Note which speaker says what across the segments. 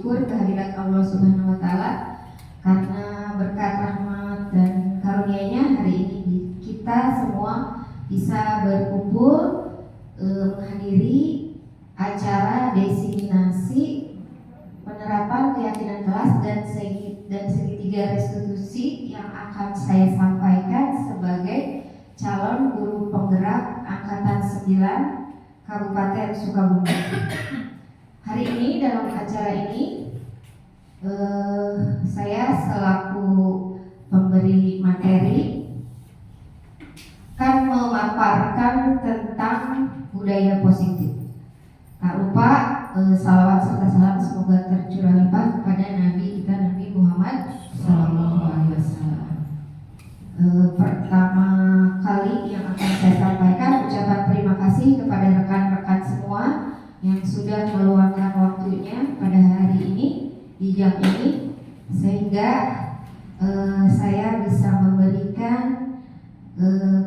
Speaker 1: bersyukur kehadirat Allah Subhanahu wa Ta'ala karena berkat rahmat dan karunia-Nya hari ini kita semua bisa berkumpul menghadiri acara diseminasi penerapan keyakinan kelas dan segitiga restitusi yang akan saya sampaikan sebagai calon guru penggerak angkatan 9 Kabupaten Sukabumi. Hari ini dalam acara ini saya selaku pemberi materi akan memaparkan tentang budaya positif. Tak lupa salawat serta salam semoga tercurah limpah kepada Nabi kita Nabi Muhammad SAW. Pertama kali yang akan saya sampaikan ucapan terima kasih kepada rekan-rekan semua yang sudah meluangkan waktunya pada hari ini di jam ini sehingga saya bisa memberikan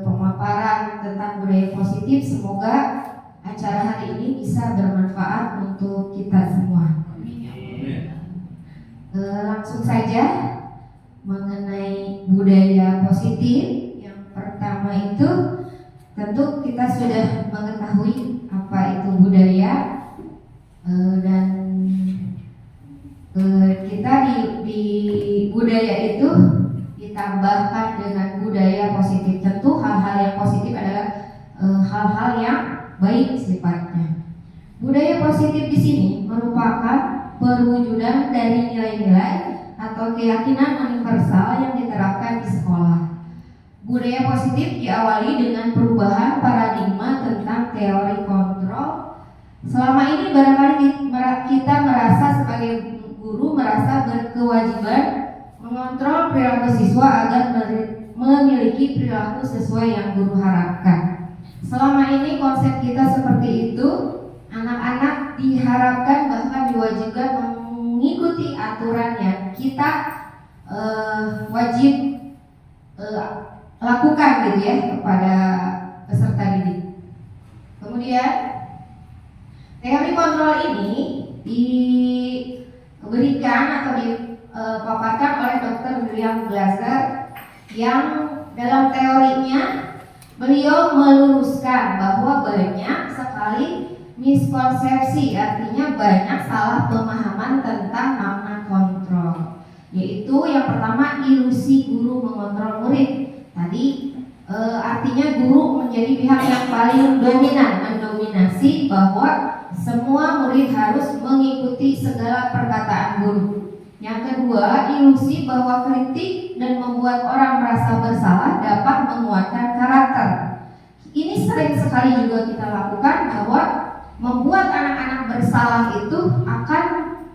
Speaker 1: pemaparan tentang budaya positif. Semoga acara hari ini bisa bermanfaat untuk kita semua. Langsung saja mengenai budaya positif. Yang pertama itu tentu kita sudah mengetahui apa itu budaya dan kita di budaya itu ditambahkan dengan budaya positif. Tentu hal-hal yang positif adalah hal-hal yang baik sifatnya. Budaya positif di sini merupakan perwujudan dari nilai-nilai atau keyakinan universal yang diterapkan di sekolah. Budaya positif diawali dengan perubahan paradigma tentang teori kontrol. Selama ini barangkali kita merasa sebagai guru merasa berkewajiban mengontrol perilaku siswa agar memiliki perilaku sesuai yang guru harapkan. Selama ini konsep kita seperti itu, anak-anak diharapkan bahkan diwajibkan mengikuti aturan yang kita wajib lakukan gitu ya kepada peserta didik. Kemudian teori kontrol ini diberikan atau dipaparkan oleh Dr. William Glasser yang dalam teorinya beliau meluruskan bahwa banyak sekali miskonsepsi, artinya banyak salah pemahaman tentang makna kontrol. Yaitu yang pertama, ilusi guru mengontrol murid. Tadi artinya guru menjadi pihak yang paling dominan, mendominasi bahwa semua murid harus mengikuti segala perkataan guru. Yang kedua, ilusi bahwa kritik dan membuat orang merasa bersalah dapat menguatkan karakter. Ini sering sekali juga kita lakukan, bahwa membuat anak-anak bersalah itu akan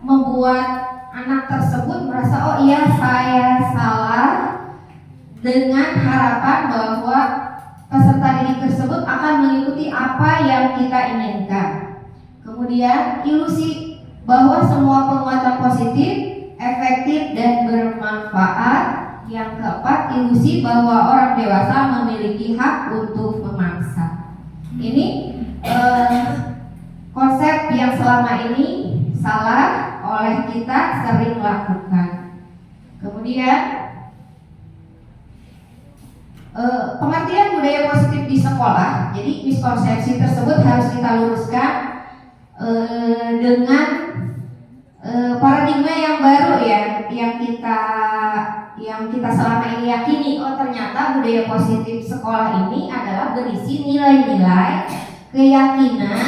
Speaker 1: membuat anak tersebut merasa, oh iya saya salah, dengan harapan bahwa peserta didik tersebut akan mengikuti apa yang kita inginkan. Kemudian ilusi bahwa semua penguatan positif, efektif dan bermanfaat. Yang keempat, ilusi bahwa orang dewasa memiliki hak untuk memaksa. Ini konsep yang selama ini salah oleh kita sering lakukan. Kemudian pengertian budaya positif di sekolah, jadi miskonsepsi tersebut harus kita luruskan dengan paradigma yang baru ya, yang kita selama ini yakini. Oh ternyata budaya positif sekolah ini adalah berisi nilai-nilai, keyakinan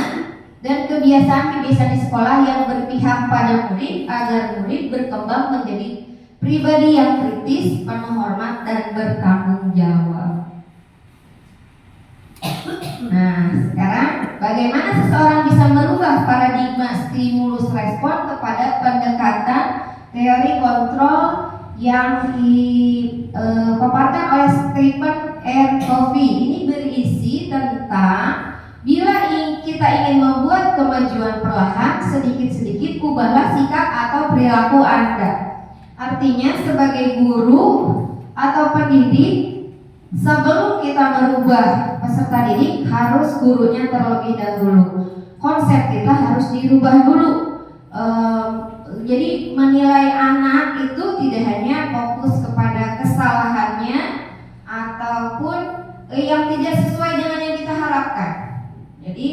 Speaker 1: dan kebiasaan-kebiasaan di sekolah yang berpihak pada murid agar murid berkembang menjadi pribadi yang kritis, penuh hormat dan bertanggung jawab. Nah, sekarang bagaimana seseorang bisa merubah paradigma stimulus respon kepada pendekatan teori kontrol yang dipaparkan oleh Stephen R. Covey. Ini berisi tentang bila kita ingin membuat kemajuan perlahan, sedikit-sedikit ubahlah sikap atau perilaku Anda. Artinya sebagai guru atau pendidik, sebelum kita merubah peserta didik, harus gurunya terlebih dahulu. Konsep kita harus dirubah dulu. jadi menilai anak itu tidak hanya fokus kepada kesalahannya ataupun yang tidak sesuai dengan yang kita harapkan. Jadi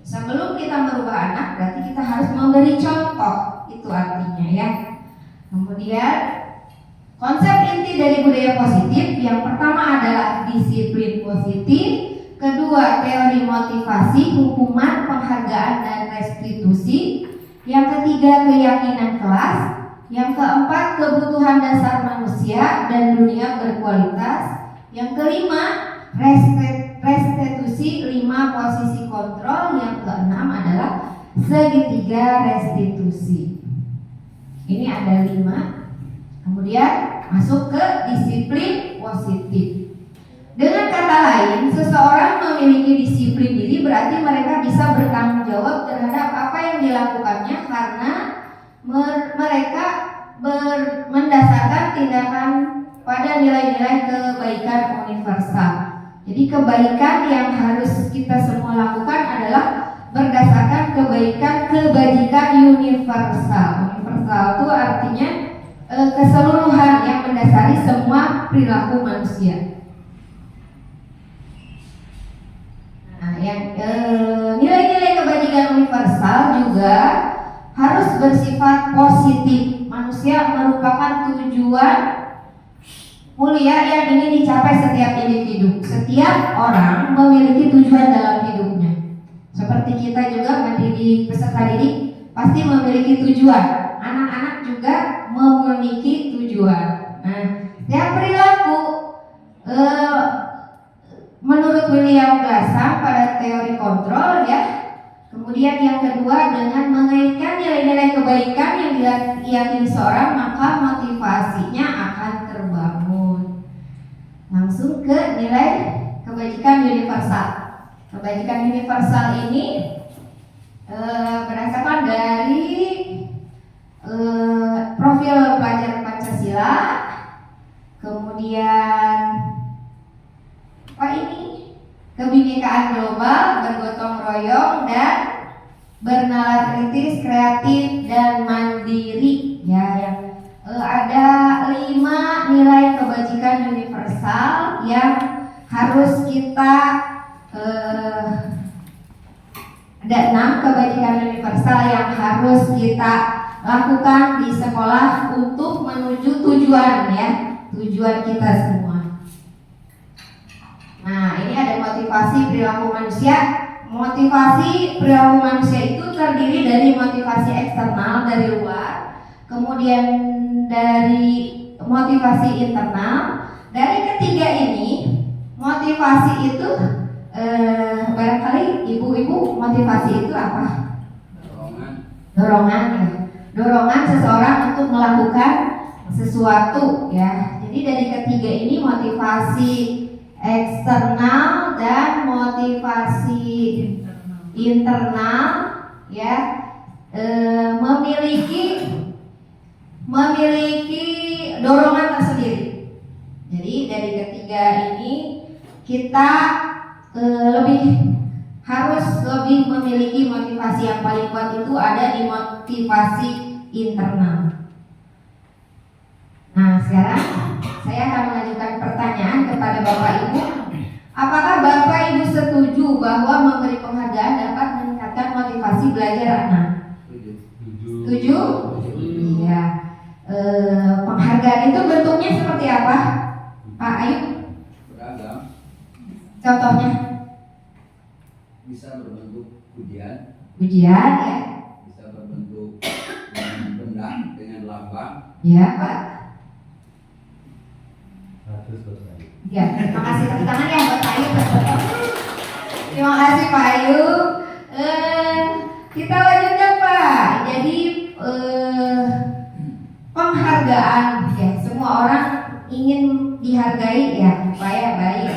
Speaker 1: sebelum kita merubah anak berarti kita harus memberi contoh, itu artinya ya. Kemudian konsep inti dari budaya positif yang pertama adalah disiplin positif, kedua teori motivasi, hukuman, penghargaan dan restitusi, yang ketiga keyakinan kelas, yang keempat kebutuhan dasar manusia dan dunia berkualitas, yang kelima restitusi, 5 posisi kontrol, yang keenam adalah segitiga restitusi. Ini ada 5. Kemudian masuk ke disiplin positif. Dengan kata lain, seseorang memiliki disiplin diri berarti mereka bisa bertanggung jawab terhadap apa yang dilakukannya karena mereka mendasarkan tindakan pada nilai-nilai kebaikan universal. Jadi kebaikan yang harus kita semua lakukan adalah berdasarkan kebajikan universal. Universal itu artinya keseluruhan yang mendasari semua perilaku manusia. Nah, yang nilai-nilai kebajikan universal juga harus bersifat positif. Manusia merupakan tujuan mulia yang ingin dicapai setiap individu. Setiap orang memiliki tujuan dalam hidupnya. Seperti kita juga mendidik peserta didik pasti memiliki tujuan. Anak-anak juga memiliki tujuan. Nah, setiap perilaku menurut William Glasser pada teori kontrol ya. Kemudian yang kedua, dengan mengaitkan nilai-nilai kebaikan yang diyakini seorang, maka motivasinya akan terbangun. Langsung ke nilai kebajikan universal. Kebajikan universal ini berdasarkan dari profil pelajar Pancasila, kemudian apa ini? Kebinekaan global, bergotong royong dan bernalar kritis, kreatif dan mandiri. Ya, yang ada 5 nilai kebajikan universal yang harus kita ada 6 kebajikan universal yang harus kita lakukan di sekolah untuk menuju tujuan ya, tujuan kita semua. Nah, ini ada motivasi perilaku manusia. Motivasi perilaku manusia itu terdiri dari motivasi eksternal dari luar, kemudian dari motivasi internal. Dari ketiga ini, motivasi itu barangkali ibu-ibu motivasi itu apa? Dorongan ya. Dorongan seseorang untuk melakukan sesuatu ya. Jadi dari ketiga ini motivasi eksternal dan motivasi internal ya memiliki dorongan tersendiri. Jadi dari ketiga ini kita harus lebih memiliki motivasi yang paling kuat, itu ada di motivasi internal. Nah, sekarang saya akan mengajukan pertanyaan kepada Bapak Ibu. Apakah Bapak Ibu setuju bahwa memberi penghargaan dapat meningkatkan motivasi belajar anak? Setuju? Iya. Penghargaan itu bentuknya seperti apa, Pak Ayu?
Speaker 2: Beragam.
Speaker 1: Contohnya?
Speaker 2: Bisa berbentuk pujian.
Speaker 1: Pujian ya.
Speaker 2: Bisa berbentuk dengan benda, dengan lambang.
Speaker 1: Ya, Pak. Ya, terima kasih, tepuk tangan ya buat Pak Ayu. Terima kasih Pak Ayu. Kita lanjutkan Pak. Jadi penghargaan ya, semua orang ingin dihargai ya, supaya baik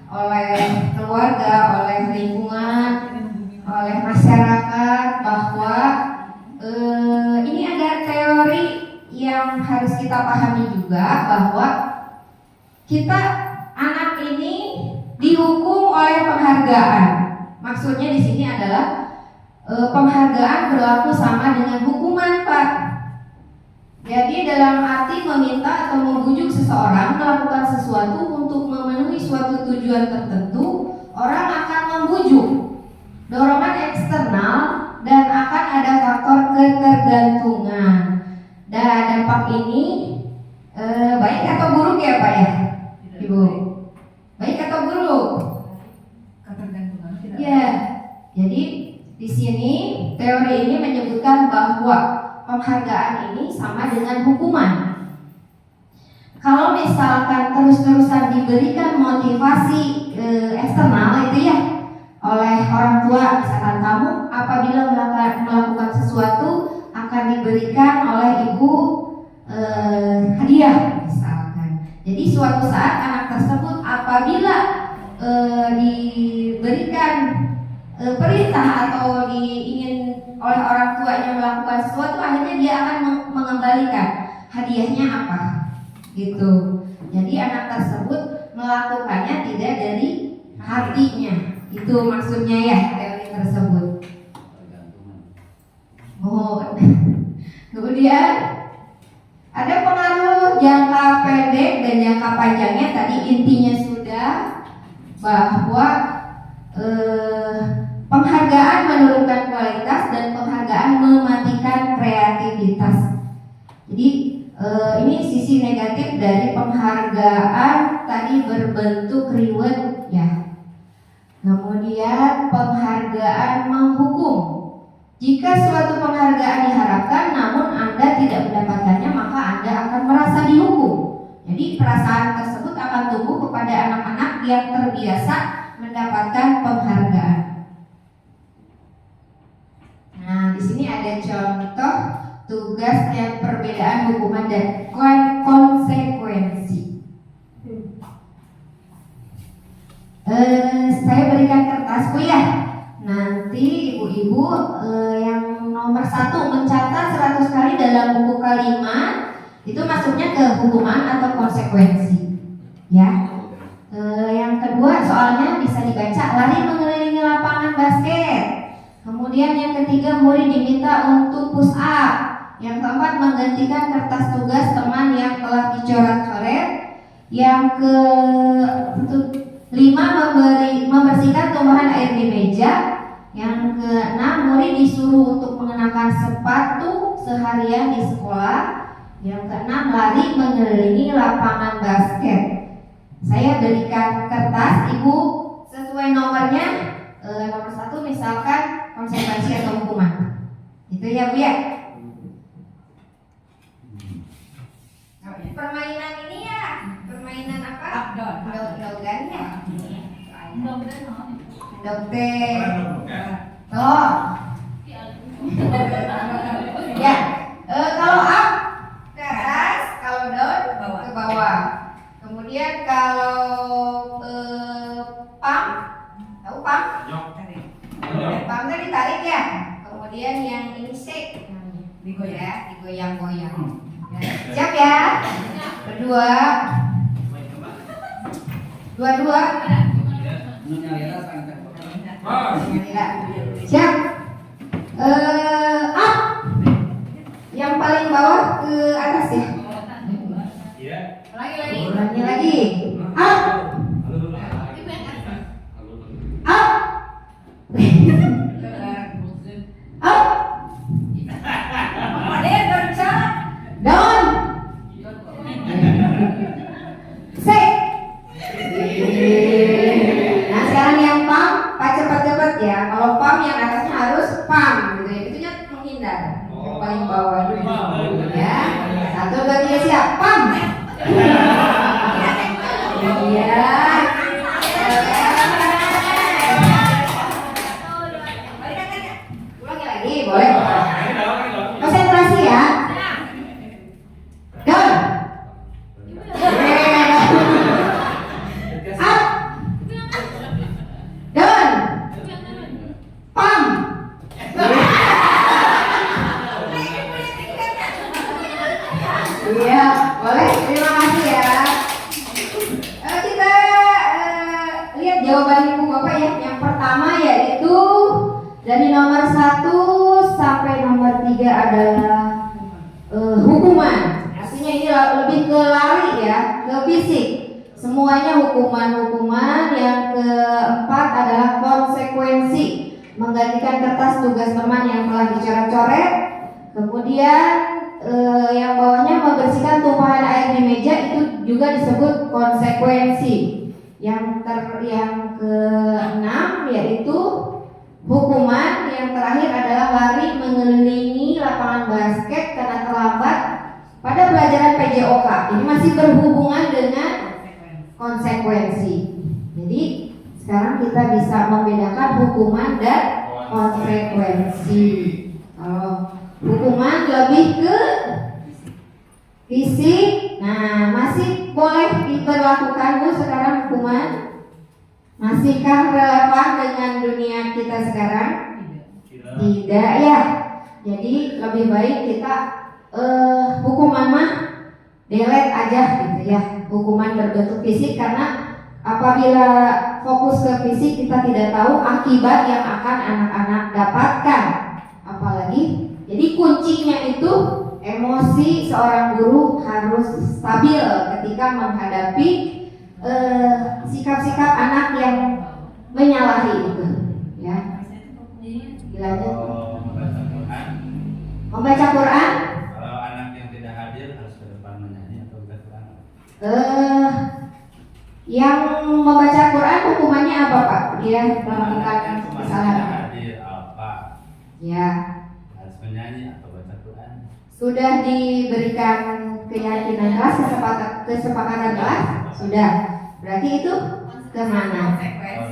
Speaker 1: oleh keluarga, oleh lingkungan, oleh masyarakat, bahwa ini ada teori yang harus kita pahami juga, bahwa kita anak ini dihukum oleh penghargaan. Maksudnya di sini adalah penghargaan berlaku sama dengan hukuman, Pak. Jadi dalam arti meminta atau membujuk seseorang melakukan sesuatu untuk memenuhi suatu tujuan tertentu, orang akan membujuk. Dorongan eksternal dan akan ada faktor ketergantungan. Dan dampak ini baik atau buruk ya Pak ya? Ibu? Baik atau buruk?
Speaker 3: Ketergantungan tidak.
Speaker 1: Ya. Jadi di sini teori ini menyebutkan bahwa penghargaan ini sama dengan hukuman. Kalau misalkan terus-terusan diberikan motivasi eksternal itu ya oleh orang tua, misalkan kamu apabila melakukan sesuatu akan diberikan oleh ibu hadiah misalkan. Jadi suatu saat anak tersebut apabila diberikan perintah atau diingin oleh orang tuanya melakukan sesuatu, akhirnya dia akan mengembalikan hadiahnya apa gitu. Jadi anak tersebut melakukannya tidak dari hatinya, itu maksudnya ya teori tersebut. Oh, kemudian ada pengaruh jangka pendek dan jangka panjangnya. Tadi intinya sudah bahwa penghargaan menurunkan kualitas dan penghargaan mematikan kreativitas. Jadi ini sisi negatif dari penghargaan tadi berbentuk reward ya. Kemudian penghargaan menghukum. Jika suatu penghargaan diharapkan namun Anda tidak mendapatkannya, maka Anda akan merasa dihukum. Jadi perasaan tersebut akan tumbuh kepada anak-anak yang terbiasa mendapatkan penghargaan. Nah, di sini ada contoh tugas dan perbedaan hukuman dan konsekuensi. Saya berikan kertasku ya. Nanti ibu-ibu yang nomor 1 mencatat 100 kali dalam buku kalimat, itu masuknya ke hukuman atau konsekuensi. Ya. Yang kedua soalnya bisa dibaca lari mengelilingi lapangan basket. Kemudian yang ketiga murid diminta untuk push up. Yang keempat menggantikan kertas tugas teman yang telah dicoret-coret. Yang kelima membersihkan tumbuhan air di meja. Yang keenam murid disuruh untuk mengenakan sepatu seharian di sekolah. Yang keenam lari mengelilingi lapangan basket. Saya berikan kertas, ibu sesuai nomornya. Nomor 1 misalkan konsekuensi atau hukuman. Itu ya Bu ya. Permainan ini ya, permainan apa? Dog-dogan ya. Dokter. Oh. Ya. Kalau up ke atas, kalau down ke bawah. Kemudian kalau pump, tahu pump? Pump tadi ditarik ya. Kemudian yang ini shake, digoyang-goyang. Ya. Siap ya? Berdua. Dua-dua. Siap. Up. Yang paling bawah ke atas ya. Ulangi lagi. Up. Up. Up. Down. Set. Nah sekarang yang pump, Pak cepat-cepat ya. Kalau pump yang atasnya harus pump gitu ya. Itunya menghindar. Yang paling bawah dulu ya. 1, 2, 3 siap. Pump. Ya. Ulangi lagi, boleh? Konsentrasi ya. Down. Up. Down. Pump. Iya, boleh. Terima kasih ya. Kita lihat jawaban ibu bapak ya. Yang pertama yaitu dari nomor 1 sampai nomor 3 adalah hukuman. Artinya ini lebih ke lari ya, ke fisik. Semuanya hukuman-hukuman. Yang keempat adalah konsekuensi, menggantikan kertas tugas teman yang telah dicoret-coret. Kemudian yang bawahnya membersihkan tumpahan air di meja, itu juga disebut konsekuensi. Yang keenam yaitu hukuman. Yang terakhir adalah lari mengelilingi lapangan basket karena terlambat pada pelajaran PJOK. Ini masih berhubungan dengan konsekuensi. Jadi sekarang kita bisa membedakan hukuman dan konsekuensi. Kalau hukuman lebih ke fisik, nah masih boleh diberlakukan Bu sekarang hukuman? Masihkah relevan dengan dunia kita sekarang? Tidak ya. Jadi lebih baik kita hukuman mah delete aja gitu ya. Hukuman berbentuk fisik, karena apabila fokus ke fisik kita tidak tahu akibat yang akan anak-anak dapatkan. Apalagi, jadi kuncinya itu emosi seorang guru harus stabil ketika menghadapi sikap-sikap anak yang menyalahi itu, ya. Dilanjut. Membaca Quran.
Speaker 4: Kalau anak yang tidak hadir harus ke depan menyanyi atau membaca Quran?
Speaker 1: Yang membaca Quran hukumannya apa Pak? Dia melakukan kesalahan.
Speaker 4: Hadir apa?
Speaker 1: Ya.
Speaker 4: Harus menyanyi atau baca Quran?
Speaker 1: Sudah diberikan keyakinan kelas, kesepakatan kelas? Sudah. Berarti itu kemana?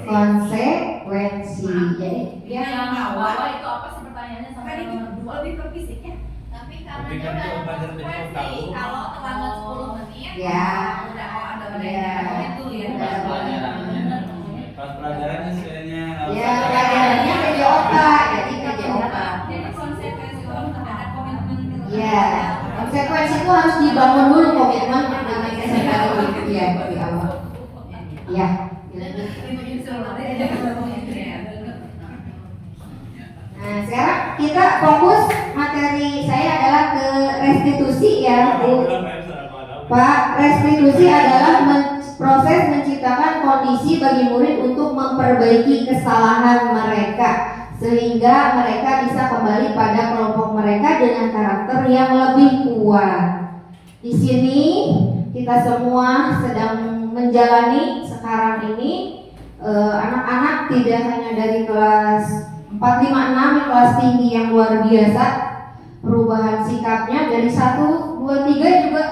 Speaker 1: Konsekuensi. Jadi
Speaker 3: Dia yang awal itu apa sih pertanyaannya sampai
Speaker 5: Kan itu
Speaker 3: nomor 2?
Speaker 5: lebih ke fisiknya. Tapi karena
Speaker 4: Tapi
Speaker 5: dia
Speaker 4: kan
Speaker 5: udah
Speaker 4: itu
Speaker 5: ada
Speaker 4: pelajaran
Speaker 5: konsekuensi,
Speaker 4: tahu.
Speaker 5: kalau terlambat 10 menit,
Speaker 1: Ya.
Speaker 5: udah
Speaker 3: Ada
Speaker 1: Iya.
Speaker 3: itu ya.
Speaker 1: Udah.
Speaker 4: Pas pelajarannya istilahnya
Speaker 1: ya pelajarannya PJOK, jadi PJOK.
Speaker 5: jadi konsekuensi orang terhadap komitmen gitu.
Speaker 1: Ya, konsekuensi itu harus dibangun dulu komitmen dengan kesehatan. Iya, di awal. Ya. Nah, sekarang kita fokus materi saya adalah ke restitusi ya, Bu. Pak, restitusi adalah proses menciptakan kondisi bagi murid untuk memperbaiki kesalahan mereka sehingga mereka bisa kembali pada kelompok mereka dengan karakter yang lebih kuat. Di sini kita semua sedang menjalani sekarang ini anak-anak tidak hanya dari kelas 4, 5, 6 yang kelas tinggi yang luar biasa, perubahan sikapnya dari 1, 2, 3 juga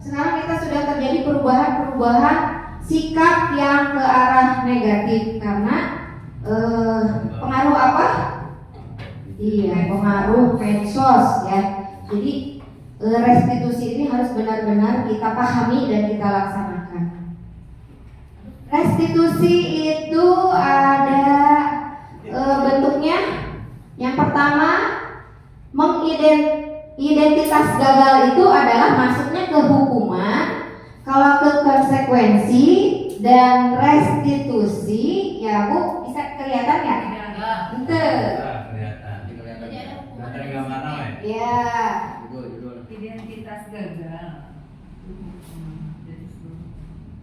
Speaker 1: sekarang kita sudah terjadi perubahan sikap yang ke arah negatif karena pengaruh apa? Iya, pengaruh medsos ya. Jadi restitusi ini harus benar-benar kita pahami dan kita laksanakan. Restitusi itu ada bentuknya. Yang pertama, identitas gagal itu adalah masuknya ke hukuman. Kalau ke konsekuensi dan restitusi, ya Bu, bisa kelihatan ya? Betul.
Speaker 4: Kelihatan. Dari mana we?
Speaker 1: Ya.
Speaker 2: Judul.
Speaker 3: Identitas gagal.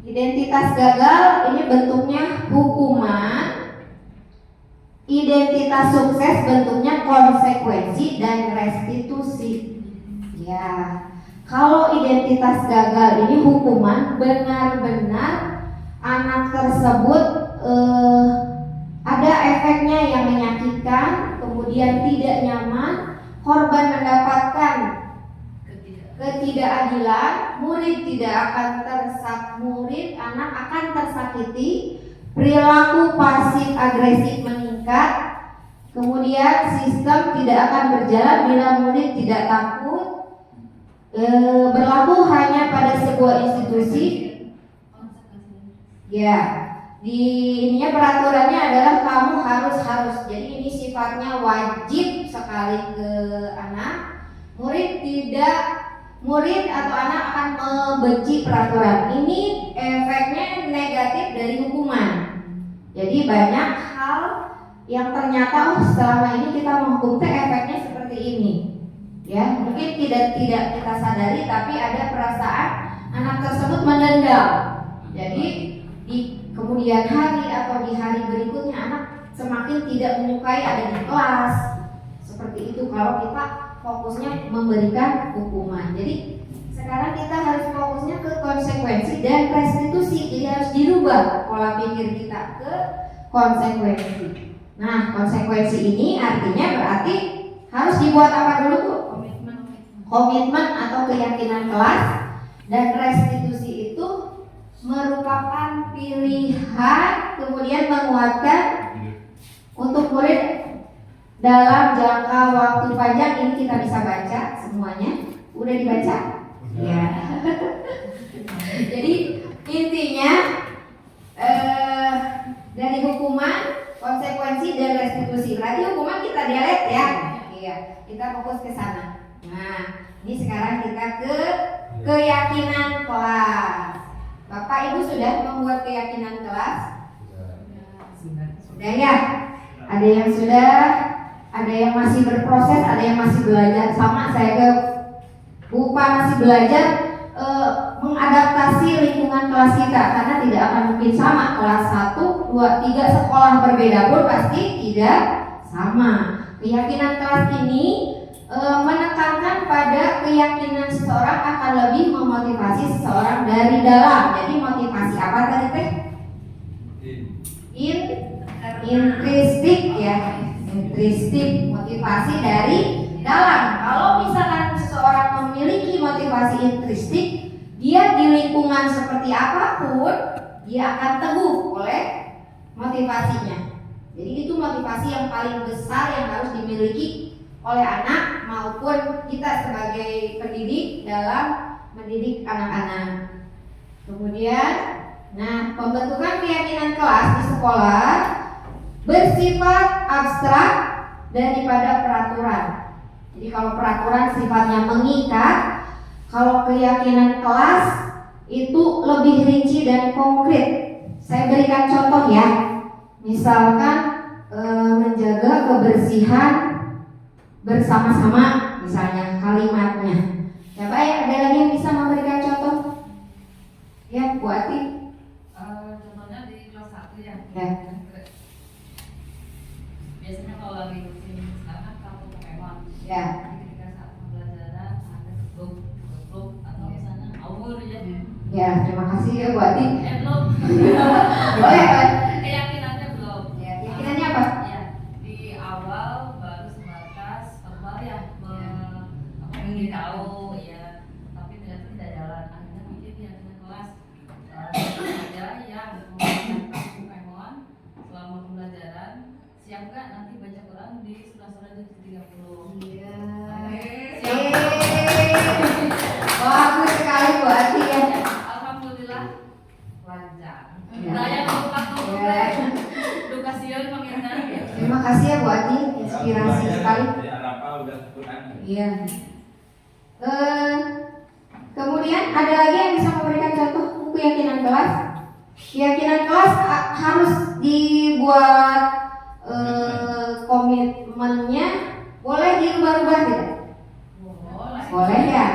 Speaker 1: Identitas gagal ini bentuknya hukuman. Identitas sukses bentuknya konsekuensi dan restitusi. Ya. Kalau identitas gagal ini hukuman, benar-benar anak tersebut ada efeknya yang menyakitkan, kemudian tidak nyaman, korban mendapatkan ketidakadilan, anak akan tersakiti, perilaku pasif agresif meningkat, kemudian sistem tidak akan berjalan bila murid tidak takut. Berlaku hanya pada sebuah institusi. Ya, di ininya peraturannya adalah kamu harus. Jadi ini sifatnya wajib sekali ke anak. Murid atau anak akan membenci peraturan. Ini efeknya negatif dari hukuman. Jadi banyak hal yang ternyata selama ini kita menghukum efeknya seperti ini. Ya, mungkin tidak kita sadari, tapi ada perasaan anak tersebut menendam. Jadi di kemudian hari atau di hari berikutnya anak semakin tidak menyukai ada di kelas. Seperti itu kalau kita fokusnya memberikan hukuman. Jadi sekarang kita harus fokusnya ke konsekuensi dan restitusi. Jadi harus dirubah pola pikir kita ke konsekuensi. Nah, konsekuensi ini artinya berarti harus dibuat apa dulu tuh? Komitmen atau keyakinan kelas. Dan restitusi itu merupakan pilihan kemudian menguatkan untuk murid dalam jangka waktu panjang. Ini kita bisa baca semuanya. Udah dibaca? Ya. Jadi intinya dari hukuman, konsekuensi dan restitusi. Berarti hukuman kita delete ya. Iya, kita fokus ke sana. Nah, ini sekarang kita ke keyakinan kelas. Bapak Ibu sudah membuat keyakinan kelas? Sudah ya? Ada yang sudah, ada yang masih berproses, ada yang masih belajar. Sama saya ke Bupa masih belajar mengadaptasi lingkungan kelas kita, karena tidak akan mungkin sama. Kelas 1, 2, 3 sekolah berbeda pun pasti tidak sama. Keyakinan kelas ini menekankan pada keyakinan seseorang akan lebih memotivasi seseorang dari dalam. Jadi motivasi apa tadi teh? Intristik ya, intristik, motivasi dari dalam. Kalau misalkan seseorang memiliki motivasi intristik, dia di lingkungan seperti apapun dia akan teguh oleh motivasinya. Jadi itu motivasi yang paling besar yang harus dimiliki oleh anak maupun kita sebagai pendidik dalam mendidik anak-anak. Kemudian, nah, pembentukan keyakinan kelas di sekolah bersifat abstrak daripada peraturan. Jadi kalau peraturan sifatnya mengikat, kalau keyakinan kelas itu lebih rinci dan konkret. Saya berikan contoh ya. Misalkan menjaga kebersihan bersama-sama, misalnya kalimatnya. Coba ya, ada lagi yang bisa memberikan contoh? Ya, Bu Ati.
Speaker 3: Contohnya di kelas 1 ya.
Speaker 1: Ya.
Speaker 3: Biasanya kalau lagi musim sekarang kan kartu Pokemon.
Speaker 1: Ya.
Speaker 3: Jadi ketika saat pembelajaran ada grup atau misalnya awur ya.
Speaker 1: Ya, terima kasih ya Bu Ati.
Speaker 3: Belum.
Speaker 1: Oh ya, Pak.
Speaker 3: Keyakinannya belum.
Speaker 1: Ya, keyakinannya apa?
Speaker 3: Ya, di awal baru sebatas verbal ya, memberitahu ya, tapi ternyata tidak jalan. Akhirnya bikin keyakinan kelas. Ada yang menggunakan Pokemon selama pembelajaran. Siap nggak nanti baca Quran di surah-surah juz 30?
Speaker 1: Iya.
Speaker 3: Siap.
Speaker 1: Bagus sekali Bu Ati ya.
Speaker 3: Alhamdulillah lancar.
Speaker 1: Ya.
Speaker 3: Daya lupa tuh.
Speaker 1: Ya.
Speaker 3: Edukasian mengingat ya.
Speaker 1: Terima kasih ya Bu Ati, inspirasi sekali.
Speaker 4: Di Arapa udah Quran.
Speaker 1: Iya. Kemudian ada lagi yang bisa memberikan contoh keyakinan kelas. Keyakinan kelas harus dibuat komitmennya boleh dirubah-rubah tidak? Boleh ya.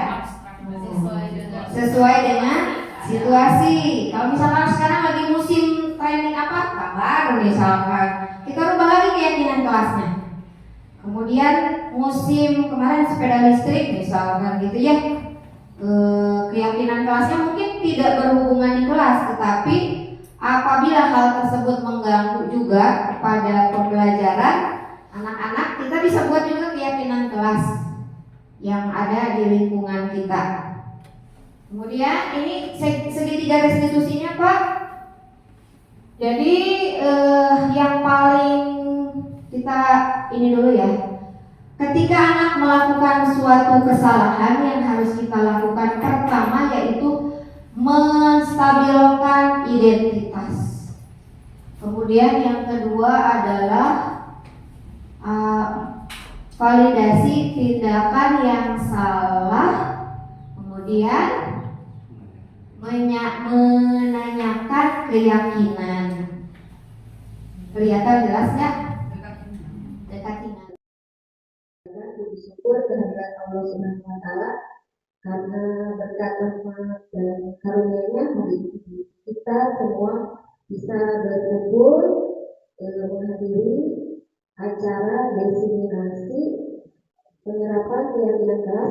Speaker 1: Sesuai dengan situasi. Kalau misalkan sekarang lagi musim training apa? Kabar misalkan, kita rubah lagi keyakinan kelasnya. Kemudian musim kemarin sepeda listrik misalkan gitu ya. Keyakinan kelasnya mungkin tidak berhubungan di kelas, tetapi apabila hal tersebut mengganggu juga kepada pembelajaran anak-anak, kita bisa buat juga keyakinan kelas yang ada di lingkungan kita. Kemudian ini segitiga restitusinya Pak. Jadi yang paling kita ini dulu ya. Ketika anak melakukan suatu kesalahan, yang harus kita lakukan pertama yaitu menstabilkan identitas. Kemudian yang kedua adalah validasi tindakan yang salah. Kemudian menanyakan keyakinan. Kelihatan jelas nggak? Dekati. Bersyukur kehadirat Allah
Speaker 6: Allah Subhanahu wa taala karena berkat rahmat dan karunia-Nya hari ini kita semua bisa berkumpul menghadiri acara diseminasi penyerapan keyakinan keras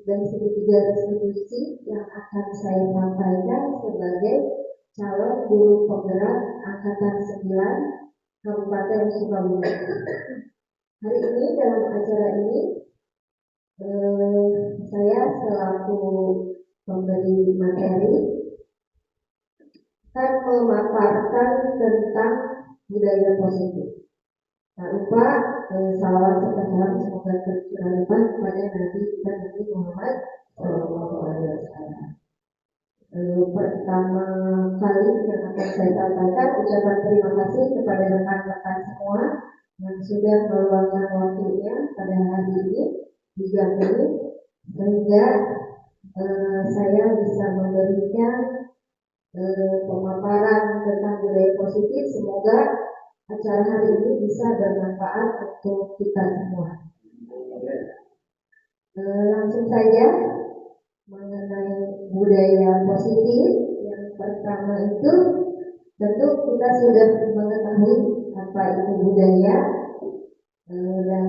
Speaker 6: dan segitiga resolusi yang akan saya sampaikan sebagai calon guru penggerak angkatan 9 Kabupaten Sukabumi. Hari ini dalam acara ini saya selaku pemberi materi akan memaparkan tentang budaya positif. Tak lupa salawat serta salam semoga tercurah kepada Nabi kita Nabi Muhammad SAW. Pertama kali yang akan saya sampaikan ucapan terima kasih kepada rekan-rekan semua yang sudah meluangkan waktunya pada hari ini di jam ini sehingga saya bisa memberikan pemaparan tentang budaya positif. Semoga acara hari ini bisa bermanfaat untuk kita semua. Langsung saja mengenai budaya positif. Yang pertama itu tentu kita sudah mengetahui apa itu budaya dan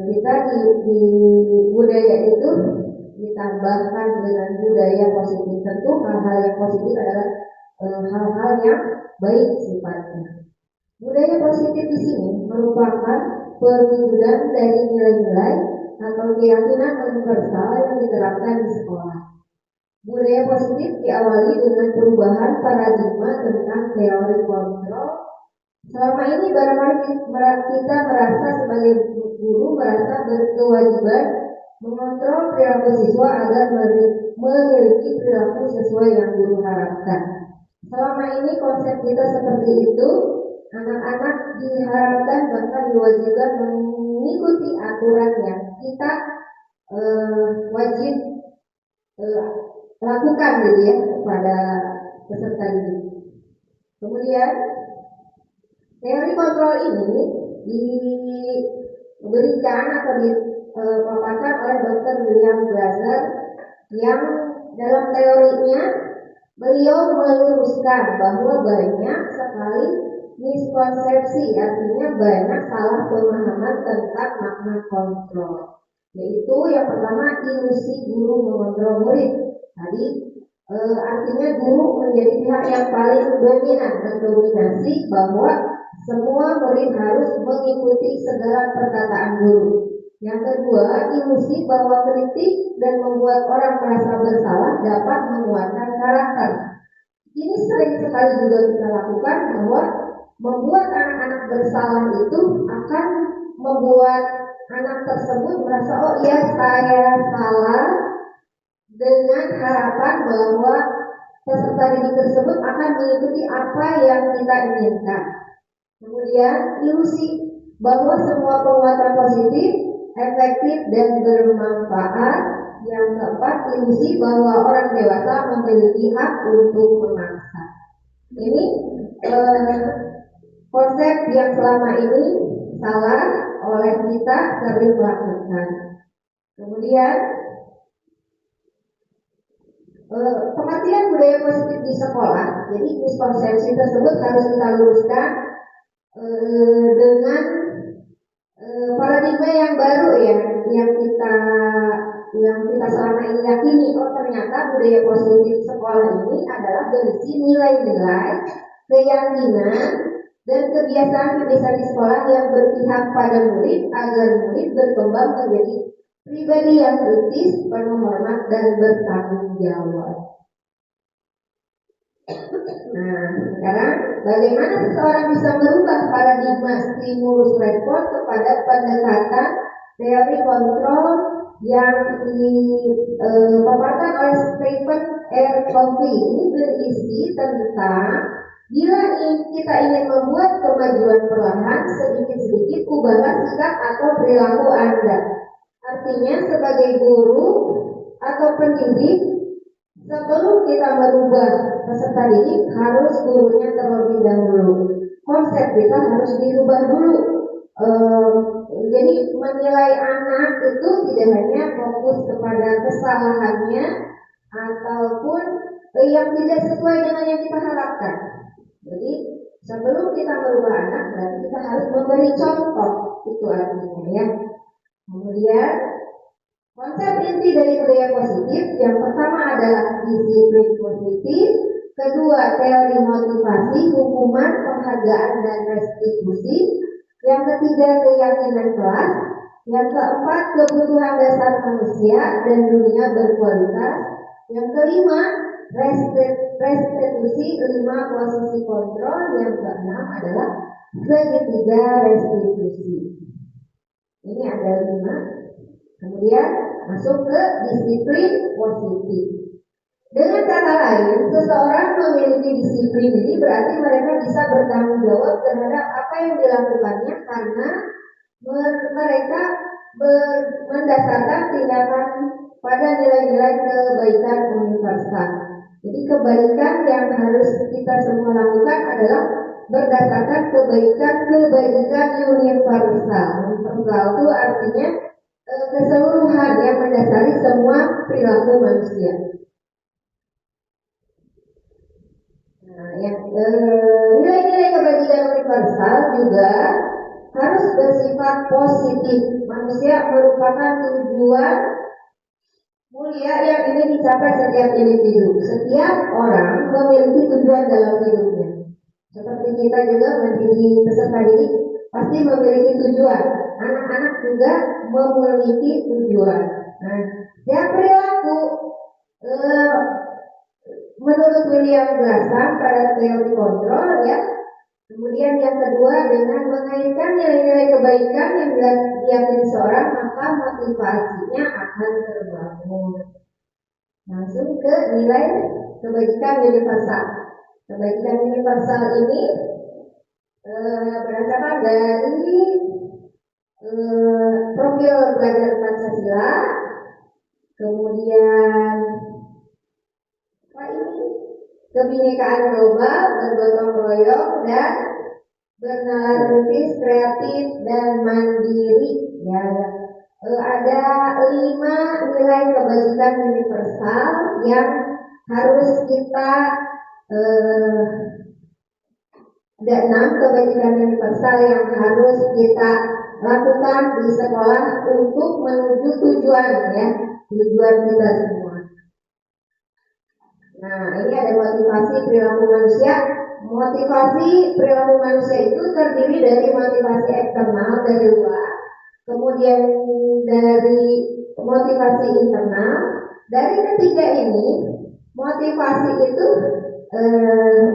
Speaker 6: kita di budaya itu ditambahkan dengan budaya positif. Tentu hal-hal yang positif adalah hal-hal yang baik sifatnya. Budaya positif di sini merupakan perwujudan dari nilai-nilai atau keyakinan universal yang diterapkan di sekolah. Budaya positif diawali dengan perubahan paradigma tentang teori kontrol. Selama ini barangkali kita merasa sebagai guru merasa berkewajiban mengontrol perilaku siswa agar memiliki perilaku sesuai yang guru harapkan. Selama ini konsep kita seperti itu, anak-anak diharapkan bahkan diwajibkan mengikuti aturan yang kita wajib lakukan gitu ya kepada peserta didik. Kemudian teori kontrol ini diberikan atau dipaparkan oleh Dr. William Glasser yang dalam teorinya beliau meluruskan bahwa banyak sekali miskonsepsi, artinya banyak salah pemahaman tentang makna kontrol. Yaitu yang pertama ilusi guru mengontrol murid. Tadi artinya guru menjadi pihak yang paling dominan, mendominasi bahwa semua murid harus mengikuti segala perkataan guru. Yang kedua, ilusi bahwa kritik dan membuat orang merasa bersalah dapat menguatkan karakter. Ini sering sekali juga kita lakukan bahwa membuat anak-anak bersalah itu akan membuat anak tersebut merasa oh iya saya salah, dengan harapan bahwa peserta didik tersebut akan mengikuti apa yang kita inginkan. Kemudian ilusi bahwa semua penguatan positif, efektif dan bermanfaat. Yang keempat, ilusi bahwa orang dewasa memiliki hak untuk memaksa. Ini konsep yang selama ini salah oleh kita sering melakukan. Kemudian pengertian budaya positif di sekolah, jadi miskonsepsi tersebut harus kita luruskan dengan paradigma yang baru ya, yang kita selama ini yakini. Oh ternyata budaya positif sekolah ini adalah berisi nilai-nilai, keyakinan dan kebiasaan-kebiasaan di sekolah yang berpihak pada murid agar murid berkembang menjadi pribadi yang kritis, penuh hormat dan bertanggung jawab. Nah, sekarang bagaimana seseorang bisa merubah paradigma stimulus respon kepada pendekatan teori kontrol yang dipaparkan oleh Stephen R. Covey. Ini berisi tentang bila kita ingin membuat kemajuan perlahan, sedikit-sedikit ubahlah sikap atau perilaku Anda. Artinya sebagai guru atau pendidik, sebelum kita merubah peserta didik, harus gurunya terlebih dahulu. Konsep kita harus dirubah dulu. Jadi menilai anak itu tidak hanya fokus kepada kesalahannya ataupun yang tidak sesuai dengan yang kita harapkan. Jadi sebelum kita merubah anak, berarti kita harus memberi contoh, itu artinya ya. Kemudian konsep inti dari budaya positif yang pertama adalah disiplin positif, kedua teori motivasi, hukuman, penghargaan dan restitusi, yang ketiga keyakinan kelas, yang keempat kebutuhan dasar manusia dan dunia berkualitas, yang kelima restitusi, 5 posisi kontrol, yang keenam adalah segitiga restitusi. Ini ada 5. Kemudian masuk ke disiplin positif. Dengan kata lain, seseorang memiliki disiplin ini berarti mereka bisa bertanggung jawab terhadap apa yang dilakukannya karena mereka mendasarkan tindakan pada nilai-nilai kebaikan universal. Jadi kebaikan yang harus kita semua lakukan adalah berdasarkan kebaikan universal. Universal itu artinya keseluruhan yang mendasari semua perilaku manusia. Nah, yang nilai-nilai kebajikan universal juga harus bersifat positif. Manusia merupakan tujuan mulia yang ingin dicapai setiap individu. Setiap orang memiliki tujuan dalam hidupnya. Seperti kita juga menjadi peserta didik pasti memiliki tujuan. Anak-anak juga memiliki tujuan. Nah, yang perilaku menurut William Glasser pada teori kontrol ya. Kemudian yang kedua, dengan mengaitkan nilai-nilai kebaikan yang diyakini seorang, maka motivasinya akan terbangun. Langsung ke nilai kebaikan universal. Kebaikan universal ini berdasarkan dari profil belajar Pancasila, kemudian apa ini? Kebinekaan global, bergotong royong dan bernalar kritis, kreatif dan mandiri. Ya, ada 5 nilai kebajikan universal yang harus kita ada 6 kebajikan universal yang harus kita lakukan di sekolah untuk menuju tujuan ya, tujuan kita semua. Nah, ini ada motivasi perilaku manusia. Motivasi perilaku manusia itu terdiri dari motivasi eksternal dari luar, kemudian dari motivasi internal. Dari ketiga ini, motivasi itu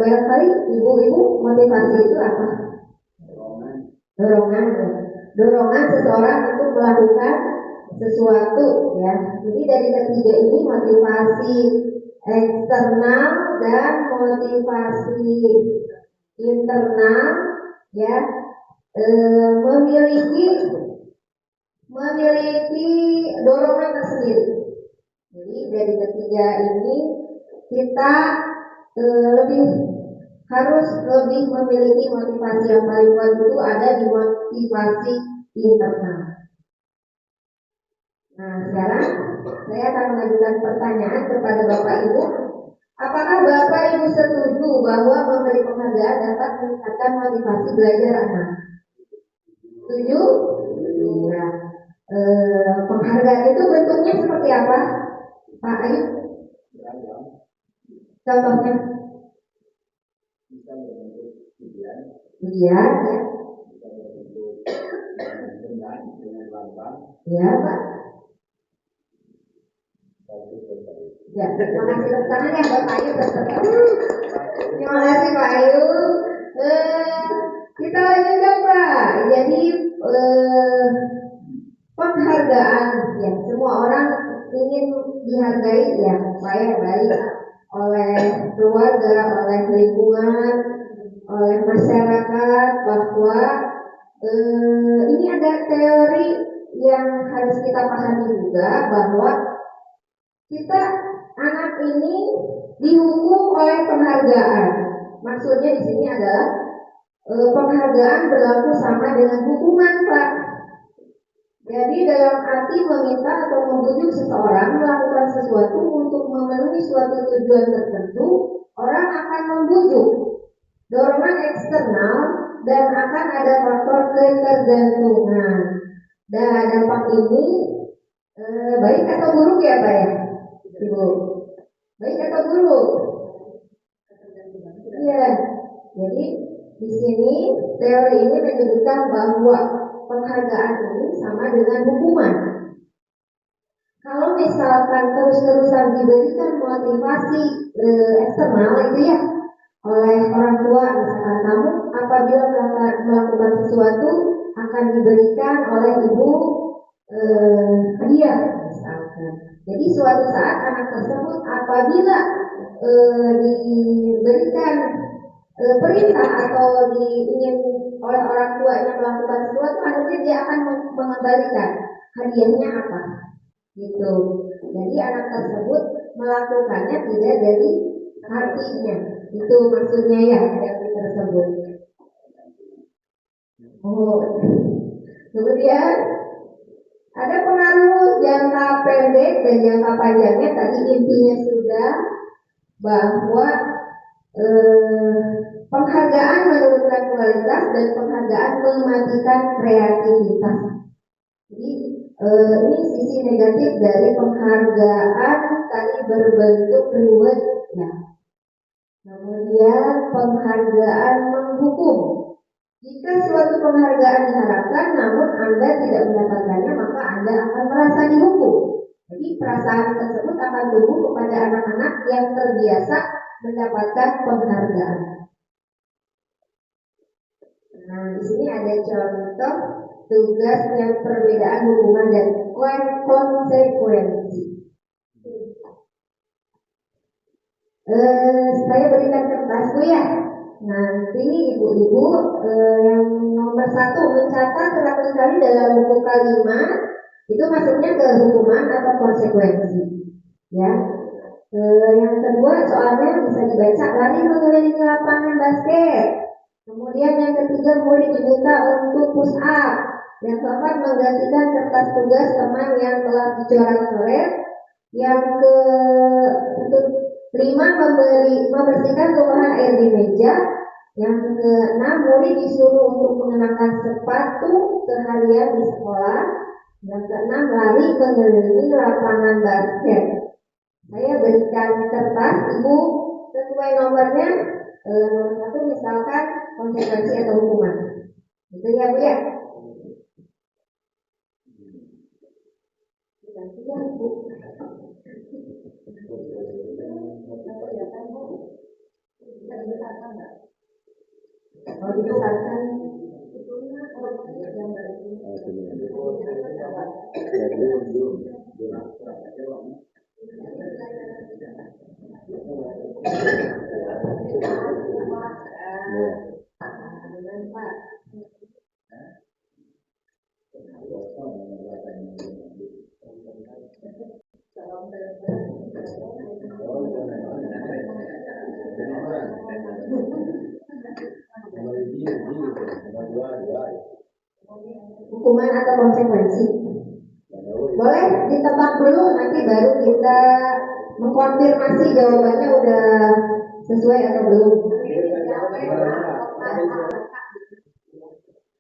Speaker 6: barangkali ibu-ibu, motivasi itu apa? Dorongan seseorang untuk melakukan sesuatu ya. Jadi dari ketiga ini, motivasi eksternal dan motivasi internal ya, memiliki dorongan tersendiri. Jadi dari ketiga ini kita harus lebih memiliki motivasi yang paling kuat, itu ada di motivasi internal. Nah, sekarang saya akan mengajukan pertanyaan kepada Bapak Ibu. Apakah Bapak Ibu setuju bahwa memberi penghargaan dapat meningkatkan motivasi belajar anak? Setuju? Ya. Penghargaan itu bentuknya seperti apa, Pak Ayu? Contohnya?
Speaker 2: Bisa berbentuk ujian,
Speaker 6: Iya, ya.
Speaker 2: bisa berbentuk dengan lambang.
Speaker 6: Ya, Pak. Ya, terima kasih tepuk tangan ya Bapak Ayu. Terima kasih Pak Ayu. Kita lanjutkan Pak. Jadi penghargaan ya, semua orang ingin dihargai ya, baik oleh keluarga, oleh lingkungan, oleh masyarakat, bahwa ini ada teori yang harus kita pahami juga, bahwa kita anak ini dihukum oleh penghargaan. Maksudnya di sini adalah penghargaan berlaku sama dengan hukuman, Pak. Jadi dalam arti meminta atau membujuk seseorang melakukan sesuatu untuk memenuhi suatu tujuan tertentu, orang akan membujuk dorongan eksternal dan akan ada faktor ketergantungan. Dan dampak ini baik atau buruk ya Pak ya? Ibu, baik atau buruk? Iya. Jadi di sini teori ini menyebutkan bahwa penghargaan ini sama dengan hukuman. Kalau misalkan terus-terusan diberikan motivasi eksternal itu ya oleh orang tua, misalkan kamu apabila melakukan sesuatu akan diberikan oleh ibu hadiah misalkan. Jadi suatu saat anak tersebut apabila diberikan perintah atau diingin oleh orang tuanya melakukan sesuatu, akhirnya dia akan mengembalikan hadiahnya apa gitu. Jadi anak tersebut melakukannya tidak dari hatinya, itu maksudnya ya dari tersebut. Kemudian ada pengaruh jangka pendek dan jangka panjangnya. Tadi intinya sudah bahwa penghargaan menurunkan kualitas dan penghargaan mematikan kreativitas. Jadi ini sisi negatif dari penghargaan tadi berbentuk reward ya. Kemudian penghargaan menghukum. Jika suatu penghargaan diharapkan namun Anda tidak mendapatkannya, maka Anda akan merasa dihukum. Jadi perasaan tersebut akan tumbuh kepada anak-anak yang terbiasa mendapatkan penghargaan. Nah, di sini ada contoh tugas yang perbedaan hukuman dan konsekuensi. Saya berikan kertas Bu ya. Nanti ibu-ibu yang nomor 1 mencatat 100 kali dalam buku kalimat itu masuknya ke hukuman atau konsekuensi. Ya. Yang kedua soalnya bisa dibaca lari mengelilingi lapangan basket. Kemudian yang ketiga murid diminta untuk push up. Yang keempat menggantikan kertas tugas teman yang telah dicoret-coret. Yang kelima membersihkan tumpahan air di meja. Yang keenam murid disuruh untuk mengenakan sepatu seharian di sekolah. Yang keenam lari mengelilingi lapangan basket. Saya berikan kertas, ibu sesuai nomornya. Nomor 1 misalkan konsekuensi atau hukuman. Itu ya Bu ya. Gantian Bu. Bisa dibesarkan nggak? Kalau dibesarkan hukuman atau konsekuensi. Boleh ditebak dulu, nanti baru kita mengkonfirmasi jawabannya udah sesuai atau belum.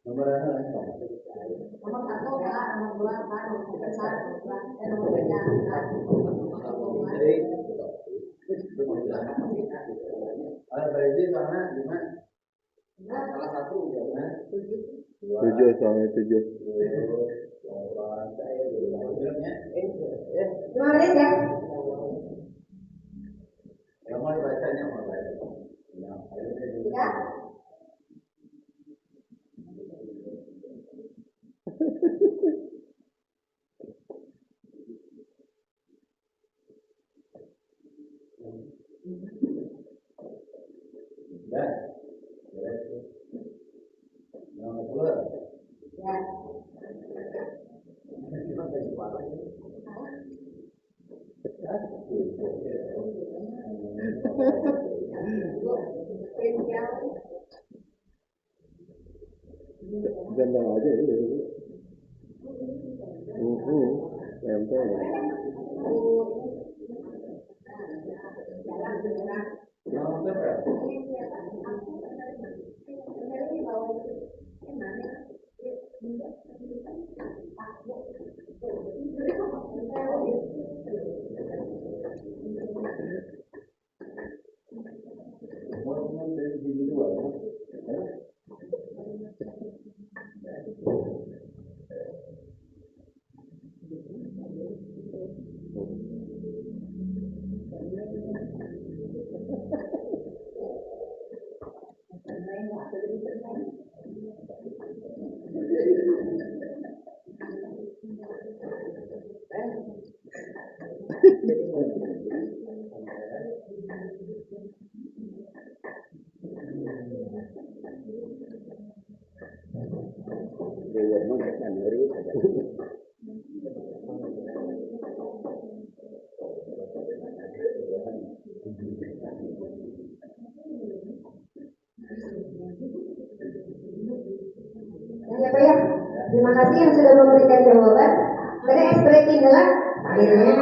Speaker 6: Nomor 1 nomor 2 nomor 3. Ada berarti sama gimana? Salah satu ya. 7 sama 7. Menarik ya? Yang mau dibacanya mau baca. Ya. Ya. Yang kedua. Ya. Gandang aja ya. Ya Pak ya, terima kasih yang sudah memberikan jawaban. Tadi ice breaking adalah akhirnya.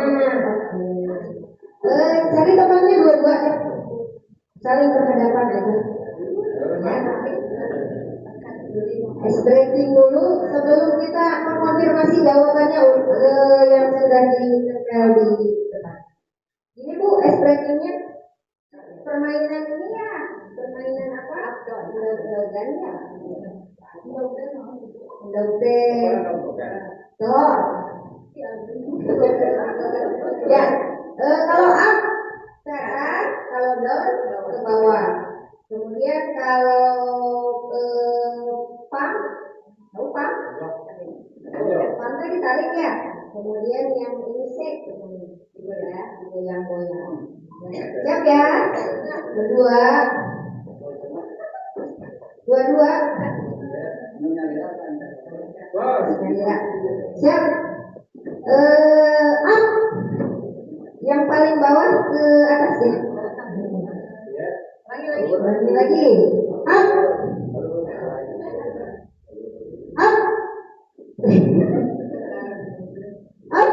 Speaker 6: Cari temannya dua-dua ya, saling berhadapan aja. Ya. Ice breaking dulu sebelum kita mengkonfirmasi jawabannya yang sudah ditempel di depan. Ini Bu, ice breakingnya permainan ini ya, permainan apa? Dogan ya. Dogan. Telur. Ya, kalau up ke atas, kalau down ke bawah. Kemudian kalau pump, tahu pump? Pump tadi ditarik ya. Kemudian yang ini shake, gitu ya, goyang-goyang. Siap ya? Berdua. Dua-dua. Ya. Siap. Up. Yang paling bawah ke atas ya. Lagi. Up. Up. Up.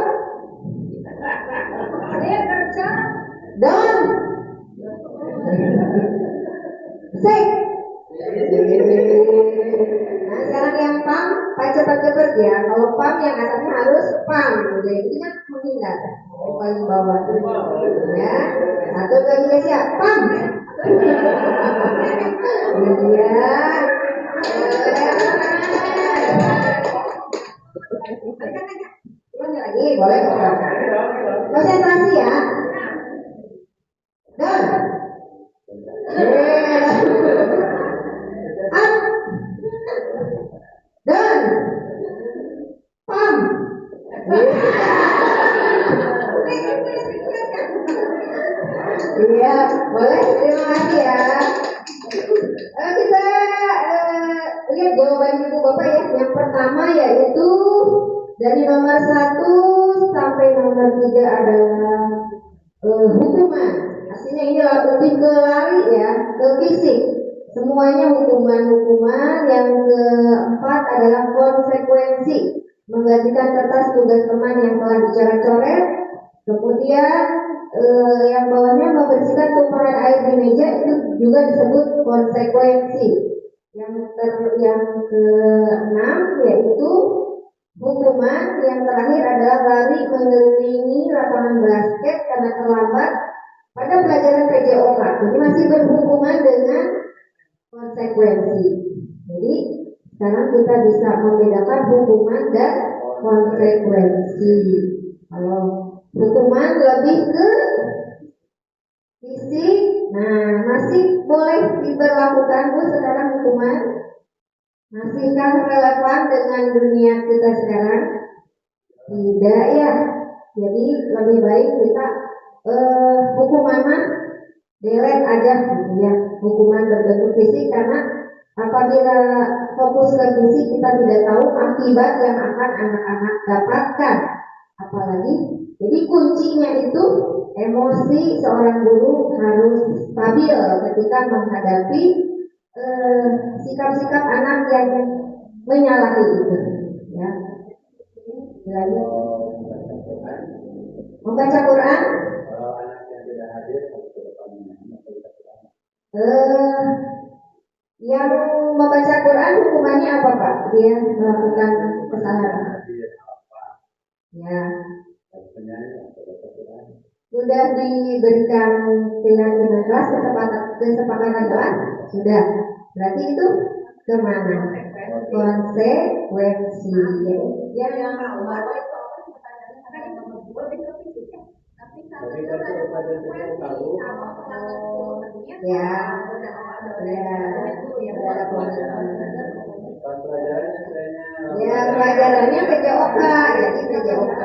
Speaker 6: Down. Shake. Nah sekarang yang pump, Pak cepat-cepat ya. Kalau pump yang atasnya harus pump. Jadi kan menghindar. Yang paling bawah ya. Satu dua tiga siap. Pump. Iya. Ulangi lagi, boleh kok. Konsentrasi ya. Down. Up. Down. Pump. Iya, boleh. Terima kasih ya. Kita lihat jawaban ibu bapak ya. Yang pertama yaitu dari nomor 1 sampai nomor 3 adalah hukuman. Artinya ini lebih ke lari ya, ke fisik. Semuanya hukuman-hukuman. Yang keempat adalah konsekuensi, menggantikan kertas tugas teman yang telah dicoret-coret. Kemudian yang bawahnya membersihkan tumpahan air di meja, itu juga disebut konsekuensi. Yang keenam yaitu hukuman. Yang terakhir adalah lari mengelilingi lapangan basket karena terlambat pada pelajaran PJOK. Jadi masih berhubungan dengan konsekuensi. Jadi sekarang kita bisa membedakan hukuman dan konsekuensi. Kalau hukuman lebih ke fisik, nah masih boleh diberlakukan Bu sekarang hukuman. Masihkah relevan dengan dunia kita sekarang? Tidak ya. Jadi lebih baik kita hukuman mah delete aja gitu ya. Hukuman berbentuk fisik, karena apabila fokus ke fisik kita tidak tahu akibat yang akan anak-anak dapatkan. Apalagi, jadi kuncinya itu emosi seorang guru harus stabil ketika menghadapi sikap-sikap anak yang menyalahi itu. Ya. Lagi. Membaca Quran?
Speaker 2: Kalau anak yang tidak hadir harus ke depan menyanyi atau baca Quran.
Speaker 6: Yang membaca Quran hukumannya apa Pak? Dia melakukan kesalahan.
Speaker 2: Hadir apa?
Speaker 6: Ya,
Speaker 2: Harus menyanyi atau baca Quran.
Speaker 6: sudah diberikan keyakinan kelas, kesepakatan kelas, sudah. Berarti itu kemana? Konsekuensi. Ya, yang baru itu apa sih pertanyaannya? Karena yang nomor 2 itu fisik ya. Tapi kalau
Speaker 2: Tapi kan
Speaker 6: ada
Speaker 2: pada setiap tahu.
Speaker 6: sama pelanggan dunia, ya, ada
Speaker 2: Pas pelajarannya kayaknya.
Speaker 6: ya, pelajarannya PJOK, jadi PJOK.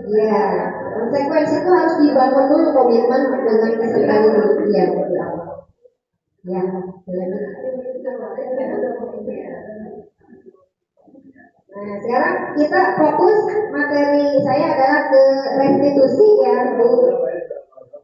Speaker 6: Ya, konsekuensi itu harus dibangun dulu komitmen dengan kesertaan dia dari awal. Ya, nah, sekarang kita fokus materi saya adalah ke restitusi ya, Bu.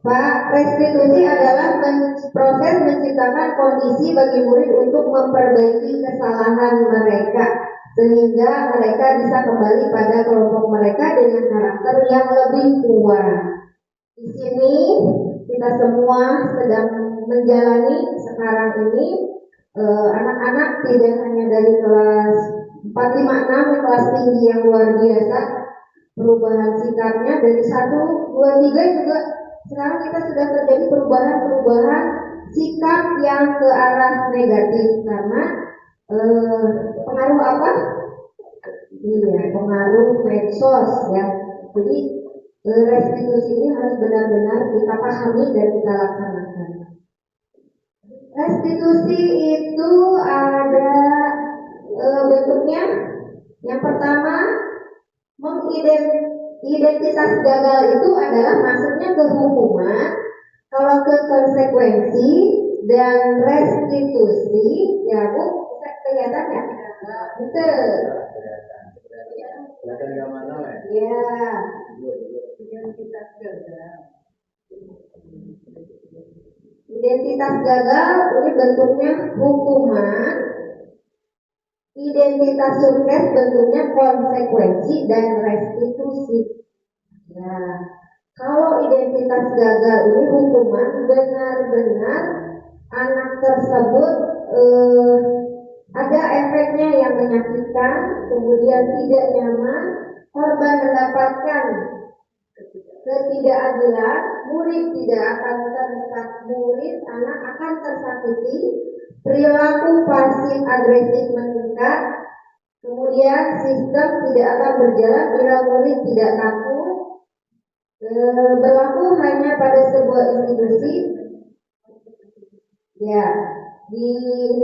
Speaker 6: Pak, restitusi adalah proses menciptakan kondisi bagi murid untuk memperbaiki kesalahan mereka sehingga mereka bisa kembali pada kelompok mereka dengan karakter yang lebih kuat. Di sini kita semua sedang menjalani sekarang ini anak-anak tidak hanya dari kelas 4, 5, 6 kelas tinggi yang luar biasa, perubahan sikapnya dari 1, 2, 3 juga sekarang kita sudah terjadi perubahan sikap yang ke arah negatif karena pengaruh apa? Iya, pengaruh medsos ya. Jadi restitusi ini harus benar-benar kita pahami dan kita laksanakan. Restitusi itu ada bentuknya. Yang pertama, identitas gagal itu adalah masuknya ke hukuman, kalau ke konsekuensi dan restitusi, ya Bu, bisa kelihatan ya? Betul.
Speaker 2: Kelihatan nggak mana ya?
Speaker 6: Ya. Identitas gagal ini bentuknya hukuman. Identitas sukses bentuknya konsekuensi dan restitusi. Ya, kalau identitas gagal ini hukuman, benar-benar anak tersebut ada efeknya yang menyakitkan, kemudian tidak nyaman, korban mendapatkan ketidakadilan, anak akan tersakiti, perilaku pasif agresif meningkat, kemudian sistem tidak akan berjalan bila murid tidak takut, berlaku hanya pada sebuah institusi. Ya, di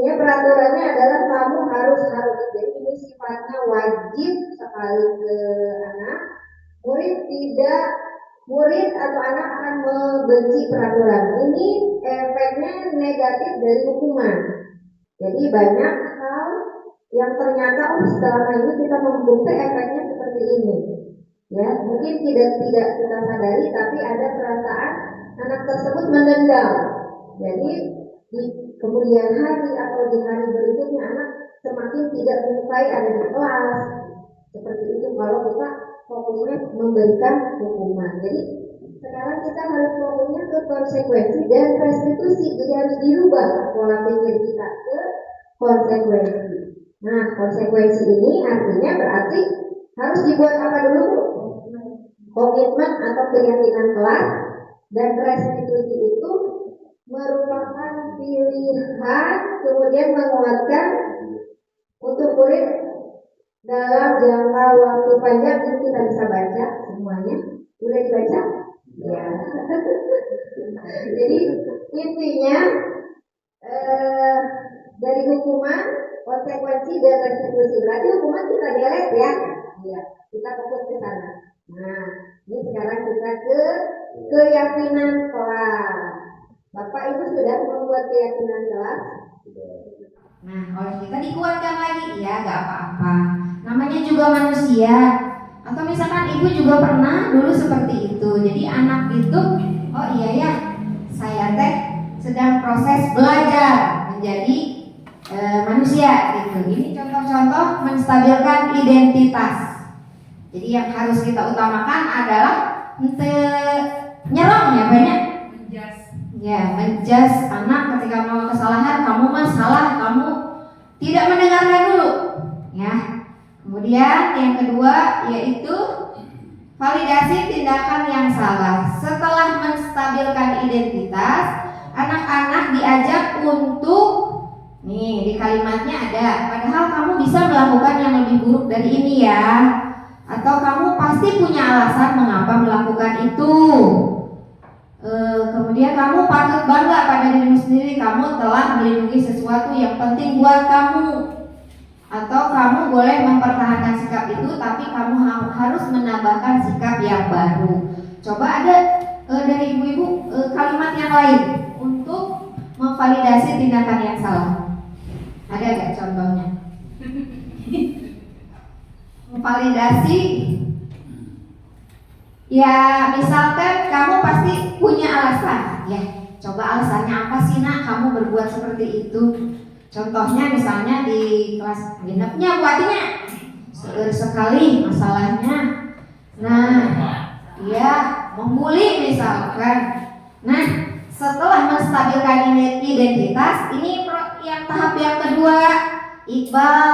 Speaker 6: peraturannya adalah kamu harus jadi ini sifatnya wajib sekali ke anak. Murid atau anak akan membenci peraturan. Ini efeknya negatif dari hukuman. Jadi banyak hal yang ternyata selama ini kita membukti efeknya seperti ini. Ya, mungkin tidak kita sadari, tapi ada perasaan anak tersebut mendendam. Jadi di kemudian hari atau di hari berikutnya anak semakin tidak menyukai ada di kelas. Seperti itu kalau kita fokusnya memberikan hukuman. Jadi sekarang kita harus fokusnya ke konsekuensi dan restitusi. Jadi harus dirubah pola pikir kita ke konsekuensi. Nah, konsekuensi ini artinya berarti harus dibuat apa dulu? Komitmen atau keyakinan kelas, dan restitusi itu merupakan pilihan kemudian menguatkan untuk murid dalam jangka waktu panjang. Ini kita bisa baca semuanya. Sudah dibaca? Ya. Jadi intinya dari hukuman, konsekuensi dan restitusi. Berarti hukuman kita delete ya. Iya, kita fokus ke sana. Nah, ini sekarang kita ke keyakinan kelas. Bapak Ibu sudah membuat keyakinan kelas?
Speaker 1: Nah, oleh kita dikuatkan lagi, ya gak apa-apa. Namanya juga manusia. Atau misalkan ibu juga pernah dulu seperti itu. Jadi anak itu, oh iya ya, saya teh sedang proses belajar menjadi manusia gitu. Ini contoh-contoh menstabilkan identitas. Jadi yang harus kita utamakan adalah nyerong ya banyak. Ya, menjas anak ketika melakukan kesalahan, kamu masalah, kamu tidak mendengarkan dulu. Ya. Kemudian yang kedua yaitu validasi tindakan yang salah. Setelah menstabilkan identitas, anak-anak diajak untuk nih di kalimatnya ada, padahal kamu bisa melakukan yang lebih buruk dari ini ya. Atau kamu pasti punya alasan mengapa melakukan itu. Kemudian kamu patut bangga pada dirimu sendiri, kamu telah melindungi sesuatu yang penting buat kamu. Atau kamu boleh mempertahankan sikap itu, tapi kamu harus menambahkan sikap yang baru. Coba ada dari ibu-ibu kalimat yang lain untuk memvalidasi tindakan yang salah. Ada nggak contohnya? Memvalidasi, ya misalkan kamu pasti punya alasan. Ya, coba alasannya apa sih nak kamu berbuat seperti itu? Contohnya misalnya di kelas genepnya buatnya sekali masalahnya. Nah, ya membuli misalkan. Nah, setelah menstabilkan identitas, ini yang tahap yang kedua. Iqbal,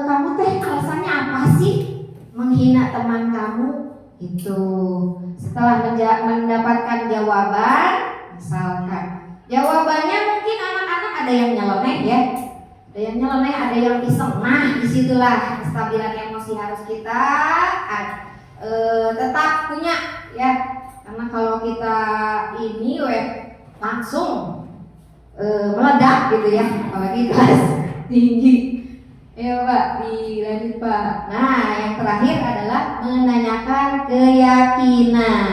Speaker 1: kamu teh alasannya apa sih menghina teman kamu? Itu setelah mendapatkan jawaban, misalkan jawabannya mungkin anak-anak ada yang nyeleneh ya, ada yang iseng. Nah, disitulah kestabilan emosi harus kita tetap punya ya, karena kalau kita ini langsung meledak gitu ya, apalagi kelas tinggi. Ya Pak, dilanjut Pak. Nah, yang terakhir adalah menanyakan keyakinan.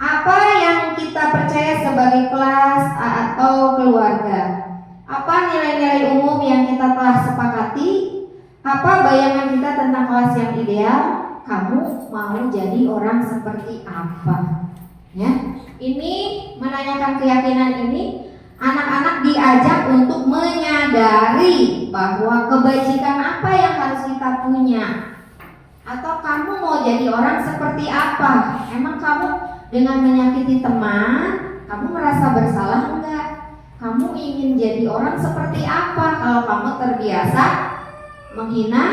Speaker 1: Apa yang kita percaya sebagai kelas atau keluarga? Apa nilai-nilai umum yang kita telah sepakati? Apa bayangan kita tentang kelas yang ideal? Kamu mau jadi orang seperti apa? Ya, ini menanyakan keyakinan ini. Anak-anak diajak untuk menyadari bahwa kebajikan apa yang harus kita punya. Atau kamu mau jadi orang seperti apa? Emang kamu dengan menyakiti teman, kamu merasa bersalah enggak? Kamu ingin jadi orang seperti apa kalau kamu terbiasa menghina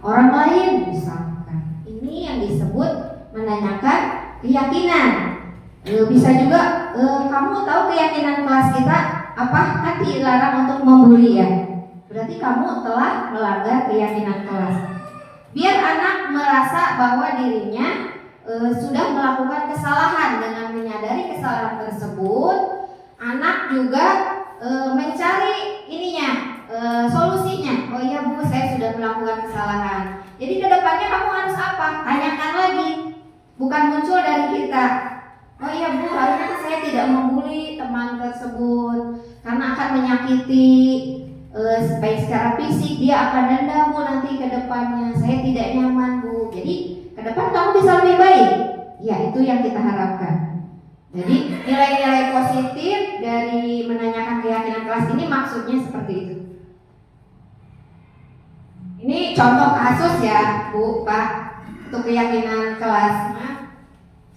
Speaker 1: orang lain misalkan? Ini yang disebut menanyakan keyakinan. Bisa juga kamu tahu keyakinan kelas kita apa? Kan dilarang untuk membuli ya. Berarti kamu telah melanggar keyakinan kelas. Biar anak merasa bahwa dirinya sudah melakukan kesalahan. Dengan menyadari kesalahan tersebut, anak juga mencari solusinya. Oh iya Bu, saya sudah melakukan kesalahan. Jadi kedepannya kamu harus apa? Tanyakan lagi. Bukan muncul dari kita. Oh iya Bu, harusnya saya tidak membuli teman tersebut karena akan menyakiti baik secara fisik, dia akan dendam Bu nanti ke depannya. Saya tidak nyaman Bu. Jadi ke depan kamu bisa lebih baik. Ya, itu yang kita harapkan. Jadi nilai-nilai positif dari menanyakan keyakinan kelas ini maksudnya seperti itu. Ini contoh kasus ya Bu, Pak, untuk keyakinan kelas.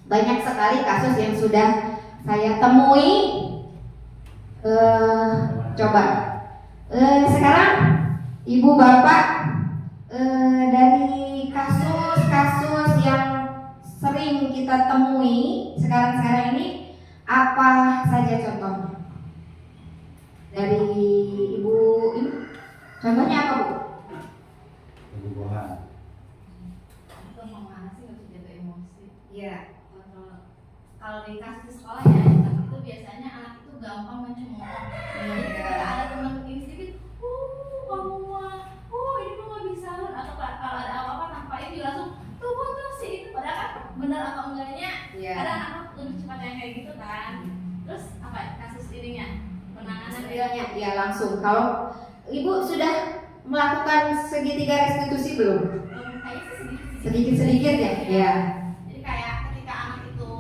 Speaker 1: Banyak sekali kasus yang sudah saya temui. Coba sekarang Ibu Bapak dari kasus-kasus yang sering kita temui sekarang ini, apa saja contohnya? Dari Ibu ini, contohnya apa Bu?
Speaker 4: Kebutuhan.
Speaker 3: Itu mau mana sih nggak bisa jaga emosi?
Speaker 1: Iya.
Speaker 3: Kalau di kasus di sekolah ya, itu biasanya anak itu gampang mencemooh. Ketika ada teman ini sedikit, kamu mah, ini mah nggak bisa. Atau kalau ada apa-apa tanpa ini langsung tuh sih itu. Padahal kan benar atau enggaknya, kadang anak lebih cepat yang kayak gitu kan. Terus apa kasus ininya? Penanganan
Speaker 1: Sebenarnya ya langsung. Kalau Ibu sudah melakukan segitiga restitusi belum?
Speaker 3: kayaknya sih
Speaker 1: Sedikit-sedikit ya? Ya.
Speaker 3: Jadi kayak ketika anak itu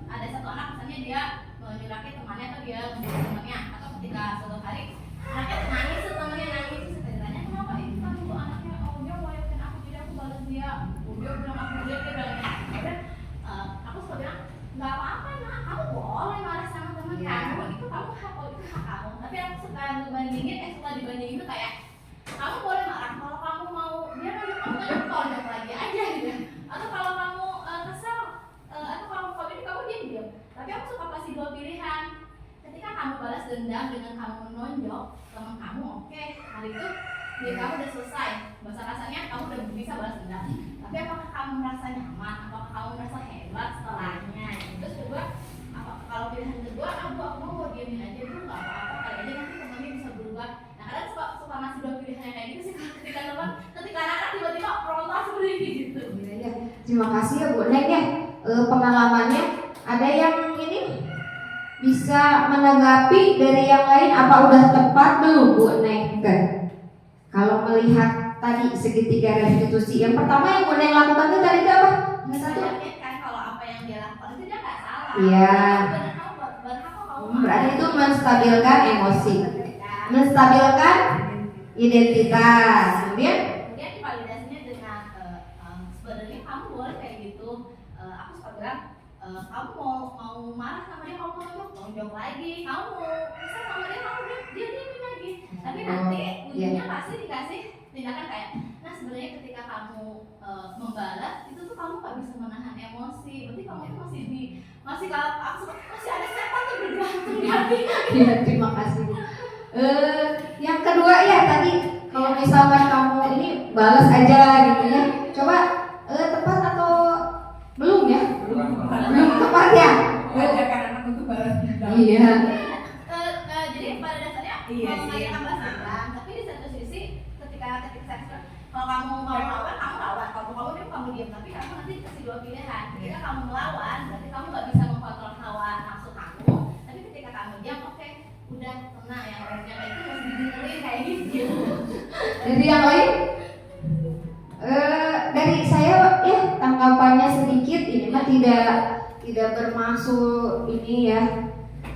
Speaker 3: ada satu anak misalnya dia menyuraki temannya atau dia membunuh temannya, atau ketika suatu hari anaknya nangis, temannya nangis, ditanya kenapa itu kan bu anaknya, oh dia wayakin aku tidak
Speaker 5: suka dibandingin tuh kayak kamu boleh marah kalau kamu mau dia nonjok lagi aja gitu. Atau kalau kamu kesel atau kamu ini kamu diam. Tapi aku suka kasih dua pilihan. Ketika kamu balas dendam dengan kamu menonjok teman kamu, oke, hari itu dia kamu udah selesai. Bahasa rasanya kamu udah bisa balas dendam. Tapi apakah kamu merasa nyaman? Apakah kamu merasa hebat setelahnya? Terus kedua, kalau pilihan kedua, aku mau diamin aja dulu, nggak apa-apa, kali aja nanti temennya bisa berubah. Nah kadang suka ngasih dua pilihan kayak gitu sih ketika anak tiba-tiba protes seperti gitu.
Speaker 1: Iya. Terima kasih ya Bu Neng ya, pengalamannya. Ada yang ini bisa menanggapi dari yang lain, apa udah tepat belum Bu Neng? Kalau melihat tadi segitiga restitusi, yang pertama yang Bu Neng lakukan itu tadi itu apa? Yang satu?
Speaker 5: Kan kalau apa yang dia lakukan itu dia nggak salah.
Speaker 1: Iya. Berarti itu menstabilkan emosi, menstabilkan identitas. Kemudian
Speaker 5: validasinya dengan sebenarnya kamu boleh kayak gitu. Aku suka bilang kamu mau marah sama dia, kamu mau nonjok lagi, kamu mau bisa sama dia, kamu dia diamin lagi. Tapi nanti ujungnya pasti dikasih tindakan kayak, nah sebenarnya ketika kamu membalas itu tuh kamu nggak bisa menahan emosi. Berarti kamu itu masih ada setan tuh bergantung di hati.
Speaker 1: Iya, terima kasih. Yang kedua ya tadi, kalau misalkan kamu ini balas aja gitu ya, coba tepat atau belum ya? Belum tepat ya?
Speaker 7: Mengajarkan anak untuk balas dendam.
Speaker 1: Iya.
Speaker 5: Jadi pada dasarnya mengajarkan balas dendam, tapi di satu sisi ketika saya kalau kamu mau lawan, kamu lawan. Kalau kamu diam, tapi kamu nanti kasih dua pilihan. Ketika kamu melawan, berarti kamu nggak bisa mengkontrol hawa nafsu kamu. Tapi ketika kamu diam, oke, udah tenang, yang kayak itu masih didengerin kayak gitu.
Speaker 1: Dari yang lain? Dari saya ya tanggapannya sedikit, ini mah tidak bermaksud ini ya,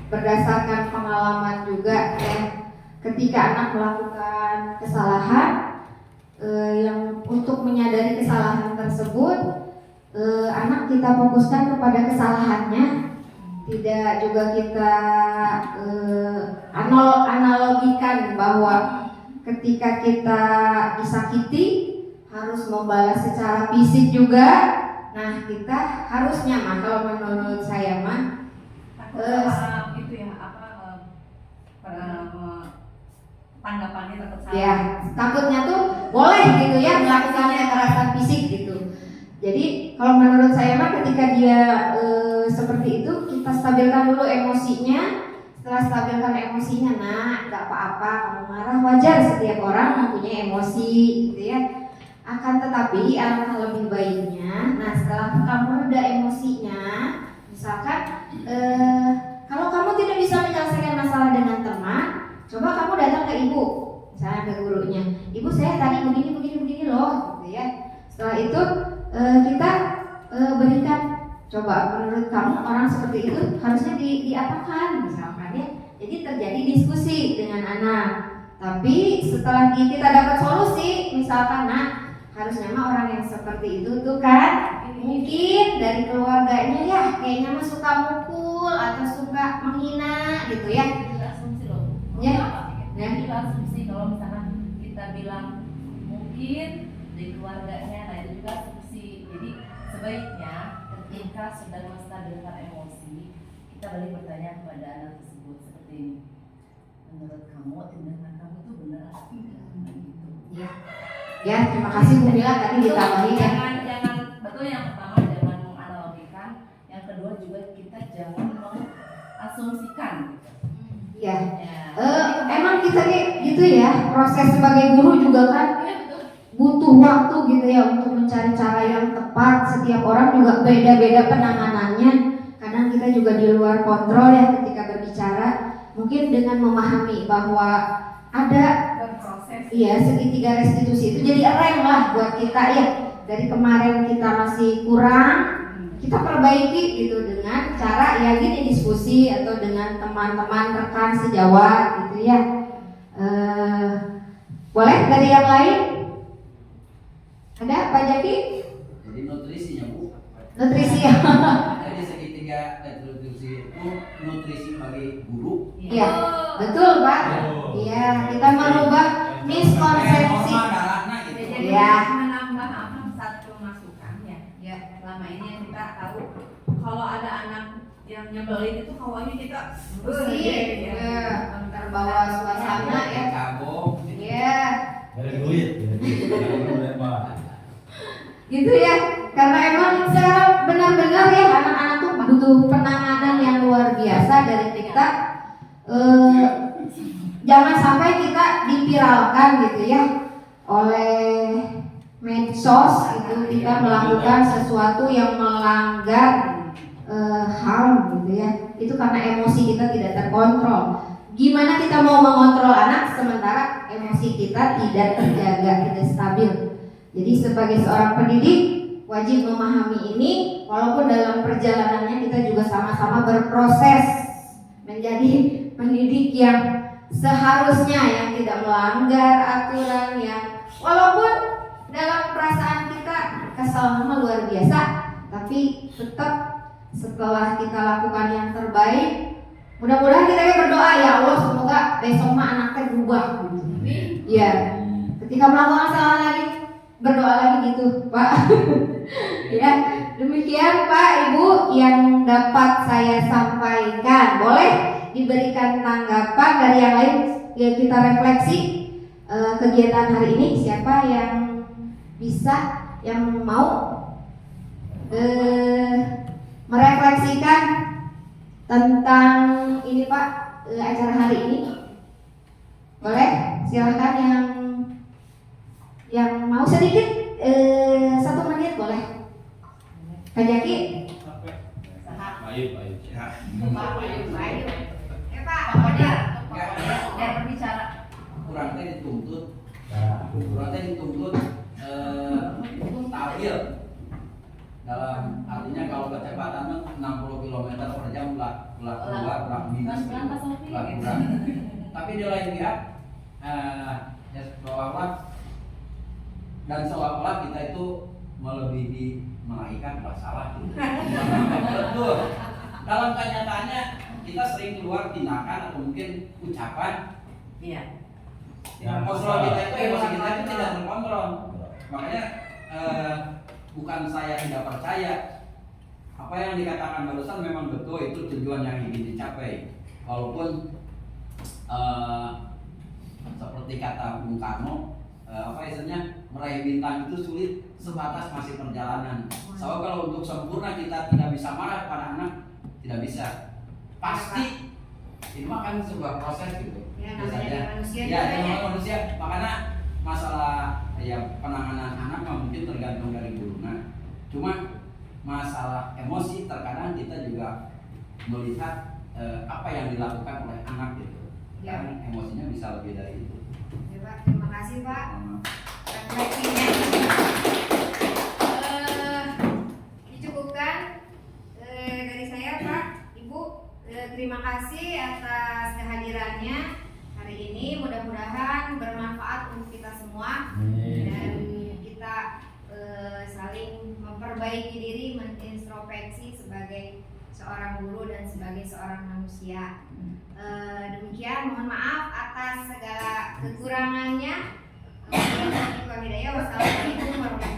Speaker 1: berdasarkan pengalaman juga ya. Ketika anak melakukan kesalahan, yang untuk menyadari kesalahan tersebut, anak kita fokuskan kepada kesalahannya, tidak juga kita analogikan bahwa ketika kita disakiti harus membalas secara fisik juga. Nah kita harusnya mah, kalau menurut saya mah
Speaker 7: itu ya tanggapannya takut salah.
Speaker 1: ya, takutnya tuh boleh gitu ya melakukan kekerasan fisik gitu. Jadi kalau menurut saya mah ketika dia seperti itu, kita stabilkan dulu emosinya. Setelah stabilkan emosinya, nah nggak apa-apa, kamu marah, wajar, setiap orang mempunyai emosi gitu ya. Akan tetapi alangkah lebih baiknya, nah setelah kamu reda emosinya, misalkan kalau kamu tidak bisa menyelesaikan masalah dengan teman, coba kamu datang ke ibu, misalnya ke gurunya, ibu saya tadi begini loh, gitu ya. Setelah itu kita berikan, coba menurut kamu orang seperti itu harusnya diapakan, misalkan ya. Jadi terjadi diskusi dengan anak. Tapi setelah kita dapat solusi, misalkan nah harusnya mah orang yang seperti itu tuh kan mungkin dari keluarganya ya kayaknya mah suka mukul atau suka menghina gitu ya.
Speaker 3: Itu asumsi loh.
Speaker 1: Ya.
Speaker 3: Itu asumsi kalau misalkan kita bilang mungkin dari keluarganya, nah itu juga asumsi. Jadi sebaiknya ketika sudah menstabilkan emosi, kita balik bertanya kepada anak tersebut seperti ini. Menurut kamu tindakan kamu itu benar atau tidak? Gitu.
Speaker 1: Ya. Ya, terima kasih Bu Mila tadi ditambahin ya.
Speaker 3: Jangan betul, yang pertama jangan menganalogikan, yang kedua juga kita jangan mengasumsikan.
Speaker 1: Iya.
Speaker 3: Ya.
Speaker 1: Emang kita gitu ya, proses sebagai guru juga kan butuh waktu gitu ya untuk mencari cara yang tepat. Setiap orang juga beda-beda penanganannya. Kadang kita juga di luar kontrol ya ketika berbicara. Mungkin dengan memahami bahwa ada segitiga restitusi itu jadi rem lah buat kita ya. Dari kemarin kita masih kurang, kita perbaiki gitu dengan cara ya gini, diskusi atau dengan teman-teman rekan sejawat gitu ya. Boleh dari yang lain? Ada Pak Jaki?
Speaker 2: Jadi nutrisinya Bu.
Speaker 1: Nutrisi ya.
Speaker 2: Jadi segitiga restitusi itu nutrisi bagi guru.
Speaker 1: Iya, betul Pak.
Speaker 4: Oh.
Speaker 1: Iya, Ya, kita merubah miskonsepsi.
Speaker 7: Jadi
Speaker 1: Ya.
Speaker 7: menambah satu masukan ya.
Speaker 1: Ya.
Speaker 7: Selama ini yang kita tahu kalau ada anak yang nyebelin itu kawannya kita
Speaker 1: Terbawa suasana ya.
Speaker 2: Kabok.
Speaker 1: Ya,
Speaker 4: Dari duit.
Speaker 1: gitu ya. Karena emang secara benar-benar ya anak-anak tuh butuh penanganan yang luar biasa dari kita. Jangan sampai kita dipiralkan gitu ya oleh medsos itu kita melakukan sesuatu yang melanggar HAM gitu ya. Itu karena emosi kita tidak terkontrol. Gimana kita mau mengontrol anak sementara emosi kita tidak terjaga, tidak stabil. Jadi sebagai seorang pendidik wajib memahami ini, walaupun dalam perjalanannya kita juga sama-sama berproses menjadi pendidik yang seharusnya yang tidak melanggar aturan, yang walaupun dalam perasaan kita kesal luar biasa, tapi tetap setelah kita lakukan yang terbaik, mudah-mudahan kita berdoa ya Allah semoga besok mah anaknya berubah gitu. Ya, ketika melakukan kesalahan lagi berdoa lagi gitu, Pak. Ya, demikian Pak Ibu yang dapat saya sampaikan. Boleh diberikan tanggapan dari yang lain ya, kita refleksi kegiatan hari ini. Siapa yang bisa, yang mau merefleksikan tentang ini Pak, acara hari ini? Boleh, silahkan yang mau sedikit 1 menit boleh. Kak Jaki.
Speaker 4: Ayo.
Speaker 1: Baik. Pak,
Speaker 7: yang berbicara.
Speaker 2: Kurang teh dituntut stabil. Dalam artinya kalau kecepatan 60 km per jam keluar minus kurang. Tapi di lain pihak ya seolah-olah kita itu melebihi malaikat salah gitu. Betul. Dalam kenyataannya kita sering keluar tindakan atau mungkin ucapan.
Speaker 7: Iya.
Speaker 2: Kontrol kita itu, emosi kita itu tidak terkontrol. Makanya bukan saya tidak percaya apa yang dikatakan barusan memang betul, itu tujuan yang ingin dicapai. Walaupun seperti kata Bung Karno, istilahnya meraih bintang itu sulit, sebatas masih perjalanan. So kalau untuk sempurna kita tidak bisa marah pada anak, tidak bisa. Pasti itu kan sebuah proses gitu.
Speaker 1: Ya, namanya manusia.
Speaker 2: Ya, namanya manusia. Makanya masalah ya penanganan anak mungkin tergantung dari gurunya. Cuma masalah emosi terkadang kita juga melihat apa yang dilakukan oleh anak gitu.
Speaker 1: Ya.
Speaker 2: Karena emosinya bisa lebih dari itu.
Speaker 1: Ya, Pak, terima kasih Pak. Refleksinya dicukupkan dari saya Pak, Ibu. Terima kasih atas kehadirannya hari ini. Mudah-mudahan bermanfaat untuk kita semua dan kita saling memperbaiki diri, mengintrospeksi sebagai seorang guru dan sebagai seorang manusia. Demikian, mohon maaf atas segala kekurangannya. Wassalamualaikum warahmatullahi wabarakatuh.